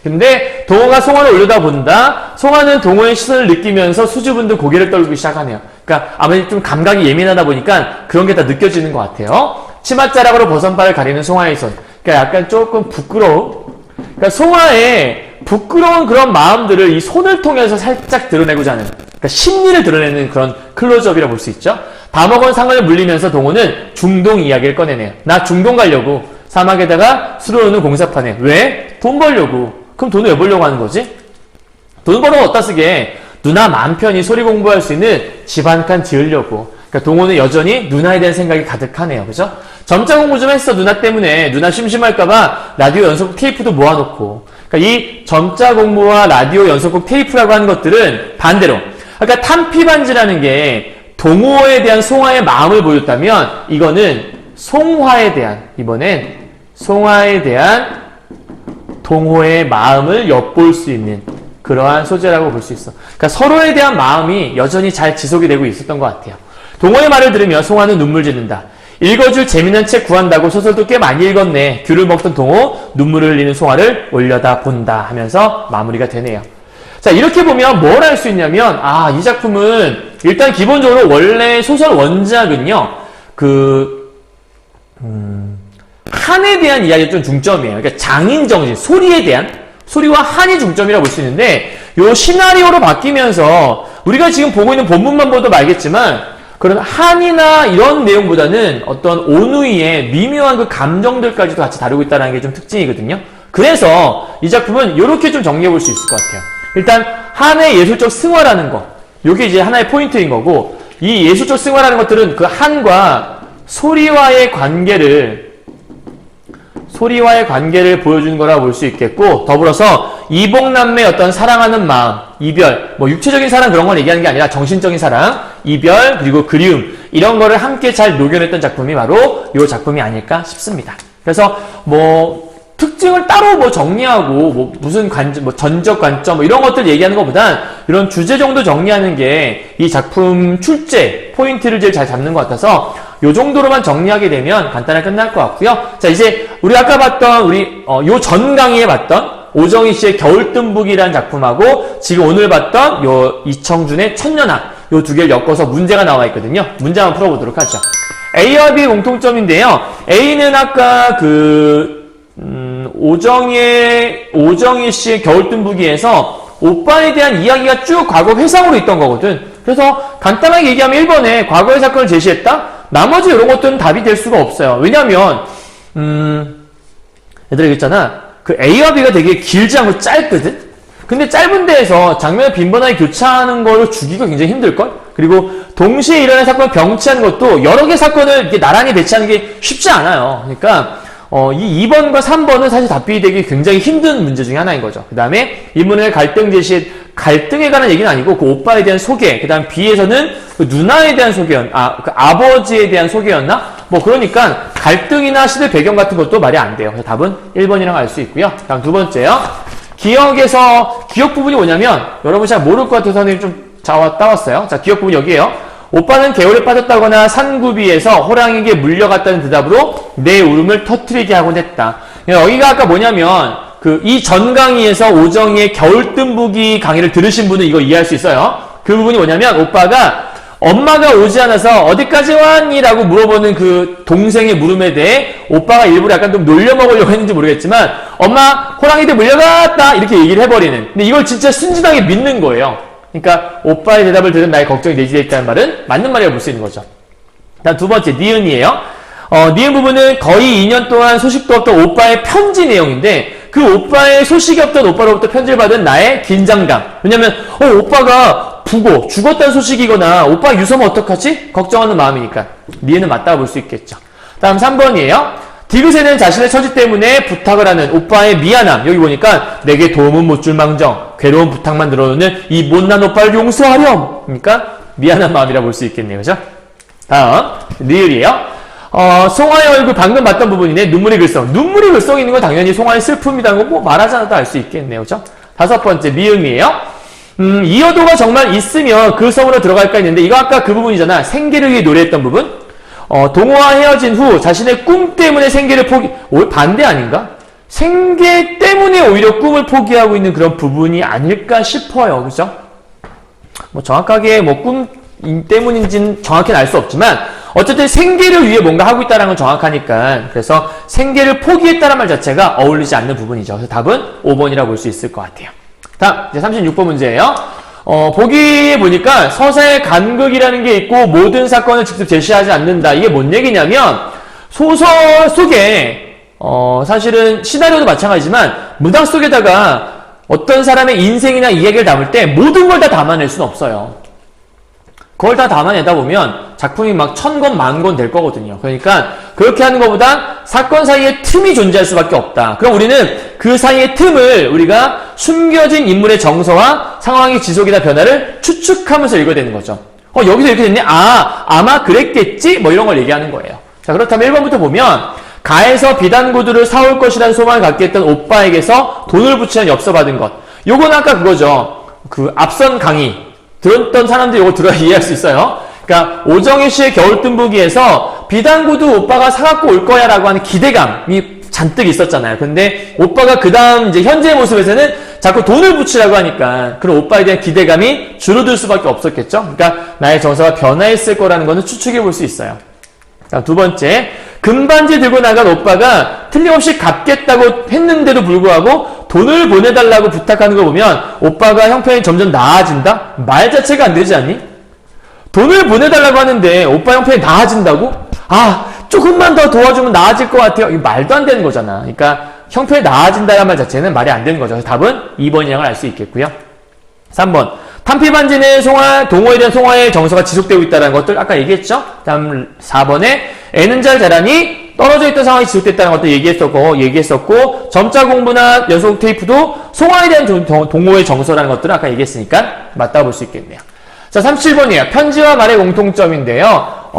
근데 동호가 송화를 올려다본다. 송화는 동호의 시선을 느끼면서 수줍은듯 고개를 떨구기 시작하네요. 그러니까 아무래도 좀 감각이 예민하다 보니까 그런 게 다 느껴지는 것 같아요. 치맛자락으로 버선발을 가리는 송화의 손. 그러니까 약간 조금 부끄러움. 그러니까 송화의 부끄러운 그런 마음들을 이 손을 통해서 살짝 드러내고자 하는, 그러니까 심리를 드러내는 그런 클로즈업이라고 볼 수 있죠. 다 먹은 상을 물리면서 동호는 중동 이야기를 꺼내네요. 나 중동 가려고. 사막에다가 술을 넣는 공사판에. 왜? 돈 벌려고. 그럼 돈을 왜 벌려고 하는 거지? 돈 벌어서 어디다 쓰게? 누나 마음 편히 소리 공부할 수 있는 집 한 칸 지으려고. 그러니까 동호는 여전히 누나에 대한 생각이 가득하네요. 그죠? 점자 공부 좀 했어. 누나 때문에. 누나 심심할까봐 라디오 연속곡 테이프도 모아놓고. 그러니까 이 점자 공부와 라디오 연속곡 테이프라고 하는 것들은 반대로. 그러니까 탄피반지라는 게 동호에 대한 송화의 마음을 보였다면 이거는 송화에 대한, 이번엔 송화에 대한 동호의 마음을 엿볼 수 있는 그러한 소재라고 볼 수 있어. 그러니까 서로에 대한 마음이 여전히 잘 지속이 되고 있었던 것 같아요. 동호의 말을 들으며 송화는 눈물 짓는다. 읽어줄 재미있는 책 구한다고 소설도 꽤 많이 읽었네. 귤을 먹던 동호, 눈물을 흘리는 송화를 올려다 본다 하면서 마무리가 되네요. 자, 이렇게 보면 뭘 알 수 있냐면, 이 작품은 일단 기본적으로 원래 소설 원작은요, 한에 대한 이야기가 좀 중점이에요. 그러니까 장인 정신, 소리에 대한, 소리와 한이 중점이라고 볼 수 있는데, 요 시나리오로 바뀌면서 우리가 지금 보고 있는 본문만 봐도 알겠지만 그런 한이나 이런 내용보다는 어떤 오누이의 미묘한 그 감정들까지도 같이 다루고 있다는 게 좀 특징이거든요. 그래서 이 작품은 이렇게 좀 정리해 볼 수 있을 것 같아요. 일단 한의 예술적 승화라는 거, 이게 이제 하나의 포인트인 거고, 이 예술적 승화라는 것들은 그 한과 소리와의 관계를 보여주는 거라고 볼 수 있겠고, 더불어서 이복남매의 어떤 사랑하는 마음, 이별, 뭐 육체적인 사랑 그런 걸 얘기하는 게 아니라 정신적인 사랑, 이별, 그리고 그리움, 이런 거를 함께 잘 녹여냈던 작품이 바로 이 작품이 아닐까 싶습니다. 그래서 뭐 특징을 따로 뭐 정리하고 뭐 무슨 관점, 뭐 전적 관점 뭐 이런 것들 얘기하는 것보단 이런 주제 정도 정리하는 게 이 작품 출제 포인트를 제일 잘 잡는 것 같아서 요 정도로만 정리하게 되면 간단하게 끝날 것 같고요. 자, 이제 우리 아까 봤던 요 전 강의에 봤던 오정희 씨의 겨울뜸북이라는 작품하고 지금 오늘 봤던 요 이청준의 천년학, 요 두 개를 엮어서 문제가 나와 있거든요. 문제 한번 풀어보도록 하죠. A와 B의 공통점인데요. A는 아까 오정희 씨의 겨울뜸북이에서 오빠에 대한 이야기가 쭉 과거 회상으로 있던 거거든. 그래서 간단하게 얘기하면 1번에 과거의 사건을 제시했다? 나머지 이런 것들은 답이 될 수가 없어요. 왜냐면 얘들아 있잖아. 그 A와 B가 되게 길지 않고 짧거든? 근데 짧은 데에서 장면을 빈번하게 교차하는 걸로 주기가 굉장히 힘들걸? 그리고 동시에 일어난 사건을 병치하는 것도 여러 개의 사건을 이렇게 나란히 배치하는 게 쉽지 않아요. 그러니까 이 2번과 3번은 사실 답이 되기 굉장히 힘든 문제 중에 하나인 거죠. 그 다음에 인문의 갈등 제시, 갈등에 관한 얘기는 아니고 그 오빠에 대한 소개, 그 다음 B에서는 그 누나에 대한 그 아버지에 대한 소개였나? 뭐 그러니까 갈등이나 시대 배경 같은 것도 말이 안 돼요. 그래서 답은 1번이라고 알 수 있고요. 다음 두 번째요. 기억 부분이 뭐냐면 여러분 잘 모를 것 같아서 선생님 좀 따왔어요. 자, 기억 부분 여기에요. 오빠는 개울에 빠졌다거나 산구비에서 호랑이에게 물려갔다는 대답으로 내 울음을 터뜨리게 하곤 했다. 여기가 아까 뭐냐면 이 전 강의에서 오정희의 겨울뜸북이 강의를 들으신 분은 이거 이해할 수 있어요. 그 부분이 뭐냐면 오빠가 엄마가 오지 않아서 어디까지 왔니? 라고 물어보는 그 동생의 물음에 대해 오빠가 일부러 약간 좀 놀려먹으려고 했는지 모르겠지만 엄마 호랑이들 물려갔다 이렇게 얘기를 해버리는. 근데 이걸 진짜 순진하게 믿는 거예요. 그러니까 오빠의 대답을 들은 나의 걱정이 내재되어 있다는 말은 맞는 말이라고 볼 수 있는 거죠. 다음 두 번째 니은이에요. 니은 부분은 거의 2년 동안 소식도 없던 오빠의 편지 내용인데 그 오빠의 소식이 없던 오빠로부터 편지를 받은 나의 긴장감. 왜냐면 오빠가 죽었다는 소식이거나 오빠 유서면 어떡하지? 걱정하는 마음이니까 니은은 맞다고 볼 수 있겠죠. 다음 3번이에요. 디귿에는 자신의 처지 때문에 부탁을 하는 오빠의 미안함. 여기 보니까 내게 도움은 못 줄 망정 괴로운 부탁만 늘어놓는 이 못난 오빠를 용서하렴. 그러니까 미안한 마음이라 볼 수 있겠네요. 그죠? 다음 리을이에요. 송아의 얼굴 방금 봤던 부분이네. 눈물이 글썽. 눈물이 글썽 있는 건 당연히 송아의 슬픔이라는 거 뭐 말하지 않아도 알 수 있겠네요. 그죠? 다섯 번째 미음이에요. 이어도가 정말 있으면 그 섬으로 들어갈까 했는데 이거 아까 그 부분이잖아. 생계를 위해 노래했던 부분. 동호와 헤어진 후 자신의 꿈 때문에 생계를 반대 아닌가? 생계 때문에 오히려 꿈을 포기하고 있는 그런 부분이 아닐까 싶어요. 그죠? 뭐 정확하게 뭐 꿈 때문인지는 정확히는 알 수 없지만 어쨌든 생계를 위해 뭔가 하고 있다는 건 정확하니까 그래서 생계를 포기했다는 말 자체가 어울리지 않는 부분이죠. 그래서 답은 5번이라고 볼 수 있을 것 같아요. 다음 이제 36번 문제예요. 보기에 보니까 서사의 간극이라는 게 있고 모든 사건을 직접 제시하지 않는다. 이게 뭔 얘기냐면 소설 속에 사실은 시나리오도 마찬가지지만 문학 속에다가 어떤 사람의 인생이나 이야기를 담을 때 모든 걸 다 담아낼 수는 없어요. 그걸 다 담아내다 보면 작품이 막 1000권, 10,000권 될 거거든요. 그러니까 그렇게 하는 것보다 사건 사이에 틈이 존재할 수밖에 없다. 그럼 우리는 그 사이의 틈을 우리가 숨겨진 인물의 정서와 상황의 지속이나 변화를 추측하면서 읽어야 되는 거죠. 여기서 이렇게 됐네? 아마 그랬겠지? 뭐 이런 걸 얘기하는 거예요. 자, 그렇다면 1번부터 보면 가에서 비단구두를 사올 것이라는 소망을 갖게 했던 오빠에게서 돈을 붙이는 엽서 받은 것. 요건 아까 그거죠. 그 앞선 강의 들었던 사람들이 이거 들어야 이해할 수 있어요. 그러니까 오정희 씨의 겨울뜸북이에서 비단구두 오빠가 사갖고 올 거야 라고 하는 기대감이 잔뜩 있었잖아요. 근데 오빠가 그 다음 이제 현재의 모습에서는 자꾸 돈을 붙이라고 하니까 그런 오빠에 대한 기대감이 줄어들 수밖에 없었겠죠. 그러니까 나의 정서가 변화했을 거라는 거는 추측해 볼 수 있어요. 자, 두 번째, 금반지 들고 나간 오빠가 틀림없이 갚겠다고 했는데도 불구하고 돈을 보내달라고 부탁하는 거 보면 오빠가 형편이 점점 나아진다? 말 자체가 안 되지 않니? 돈을 보내달라고 하는데 오빠 형편이 나아진다고? 아, 조금만 더 도와주면 나아질 것 같아요. 이거 말도 안 되는 거잖아. 그러니까 형편이 나아진다는 말 자체는 말이 안 되는 거죠. 그래서 답은 2번이라는 걸 알 수 있겠고요. 3번. 탄피반지는 동호에 대한 송화의 정서가 지속되고 있다는 것들 아까 얘기했죠? 다음 4번에 애는 잘 자라니 떨어져 있던 상황이 지속됐다는 것도 얘기했었고 점자 공부나 연속 테이프도 송화에 대한 동호의 정서라는 것들을 아까 얘기했으니까 맞다 볼 수 있겠네요. 자, 37번이에요. 편지와 말의 공통점인데요.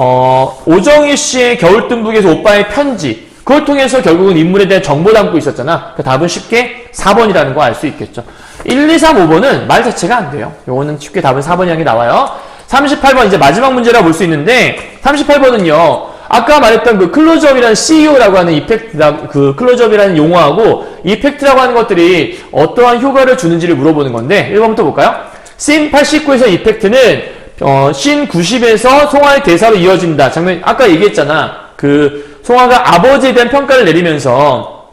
오정희 씨의 겨울뜸북에서 오빠의 편지. 그걸 통해서 결국은 인물에 대한 정보 담고 있었잖아. 그 답은 쉽게 4번이라는 거 알 수 있겠죠. 1, 2, 3, 5번은 말 자체가 안 돼요. 요거는 쉽게 답은 4번이라는 게 나와요. 38번 이제 마지막 문제라 볼 수 있는데 38번은요. 아까 말했던 그 클로즈업이라는 CEO라고 하는 그 클로즈업이라는 용어하고 이펙트라고 하는 것들이 어떠한 효과를 주는지를 물어보는 건데 1번부터 볼까요? 씬 89에서 이펙트는 씬 90에서 송화의 대사로 이어진다. 장면 아까 얘기했잖아. 그 송화가 아버지에 대한 평가를 내리면서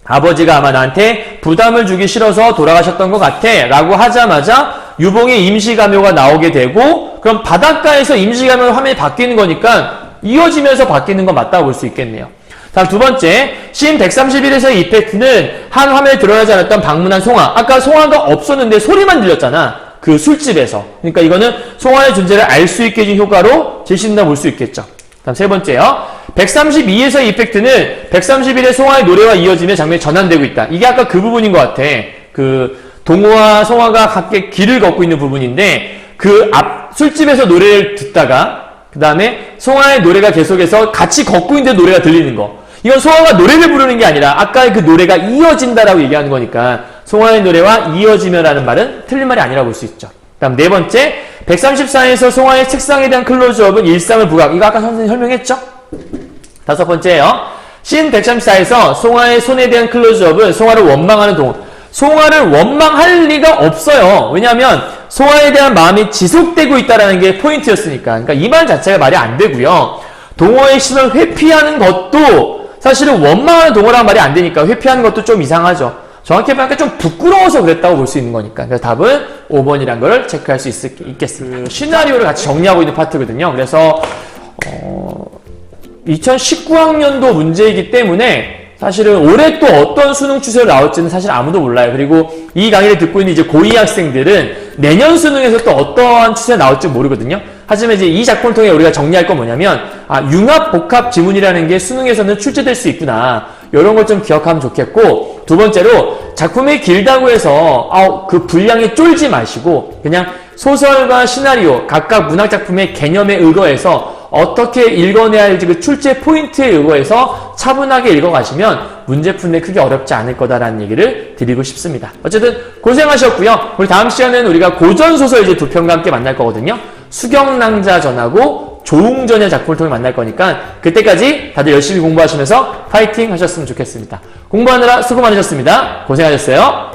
아버지가 아마 나한테 부담을 주기 싫어서 돌아가셨던 것 같아 라고 하자마자 유봉의 임시감요가 나오게 되고 그럼 바닷가에서 임시감요 화면이 바뀌는 거니까 이어지면서 바뀌는 건 맞다고 볼 수 있겠네요. 다음 두 번째, 씬 131에서의 이펙트는 한 화면에 드러나지 않았던 방문한 송화. 아까 송화가 없었는데 소리만 들렸잖아. 그 술집에서. 그러니까 이거는 송화의 존재를 알 수 있게 해준 효과로 제시된다고 볼 수 있겠죠. 다음 세 번째요. 132에서의 이펙트는 131의 송화의 노래와 이어지며 장면이 전환되고 있다. 이게 아까 그 부분인 것 같아. 그 동호와 송화가 각각 길을 걷고 있는 부분인데 그 앞 술집에서 노래를 듣다가 그 다음에 송화의 노래가 계속해서 같이 걷고 있는데 노래가 들리는 거. 이건 송화가 노래를 부르는 게 아니라 아까의 그 노래가 이어진다라고 얘기하는 거니까 송화의 노래와 이어지며라는 말은 틀린 말이 아니라고 볼 수 있죠. 다음 네 번째, 134에서 송화의 책상에 대한 클로즈업은 일상을 부각. 이거 아까 선생님 설명했죠? 다섯 번째예요. 씬 134에서 송화의 손에 대한 클로즈업은 송화를 원망하는 동호. 송화를 원망할 리가 없어요. 왜냐하면 송화에 대한 마음이 지속되고 있다는 게 포인트였으니까. 그러니까 이 말 자체가 말이 안 되고요. 동호의 신을 회피하는 것도 사실은 원망하는 동호라는 말이 안 되니까 회피하는 것도 좀 이상하죠. 정확히 말하면 좀 부끄러워서 그랬다고 볼 수 있는 거니까. 그래서 답은 5번이라는 걸 체크할 수 있겠습니다. 그 시나리오를 같이 정리하고 있는 파트거든요. 그래서 2019학년도 문제이기 때문에 사실은 올해 또 어떤 수능 추세로 나올지는 사실 아무도 몰라요. 그리고 이 강의를 듣고 있는 이제 고2 학생들은 내년 수능에서 또 어떠한 추세가 나올지 모르거든요. 하지만 이제 이 작품을 통해 우리가 정리할 건 뭐냐면, 융합, 복합 지문이라는 게 수능에서는 출제될 수 있구나. 이런 걸 좀 기억하면 좋겠고, 두 번째로 작품이 길다고 해서 그 분량에 쫄지 마시고 그냥 소설과 시나리오, 각각 문학작품의 개념에 의거해서 어떻게 읽어내야 할지 그 출제 포인트에 의거해서 차분하게 읽어가시면 문제 푸는데 크게 어렵지 않을 거다라는 얘기를 드리고 싶습니다. 어쨌든 고생하셨고요. 우리 다음 시간에는 우리가 고전소설 이제 두 편과 함께 만날 거거든요. 수경낭자전하고 조웅전의 작품을 통해 만날 거니까 그때까지 다들 열심히 공부하시면서 파이팅 하셨으면 좋겠습니다. 공부하느라 수고 많으셨습니다. 고생하셨어요.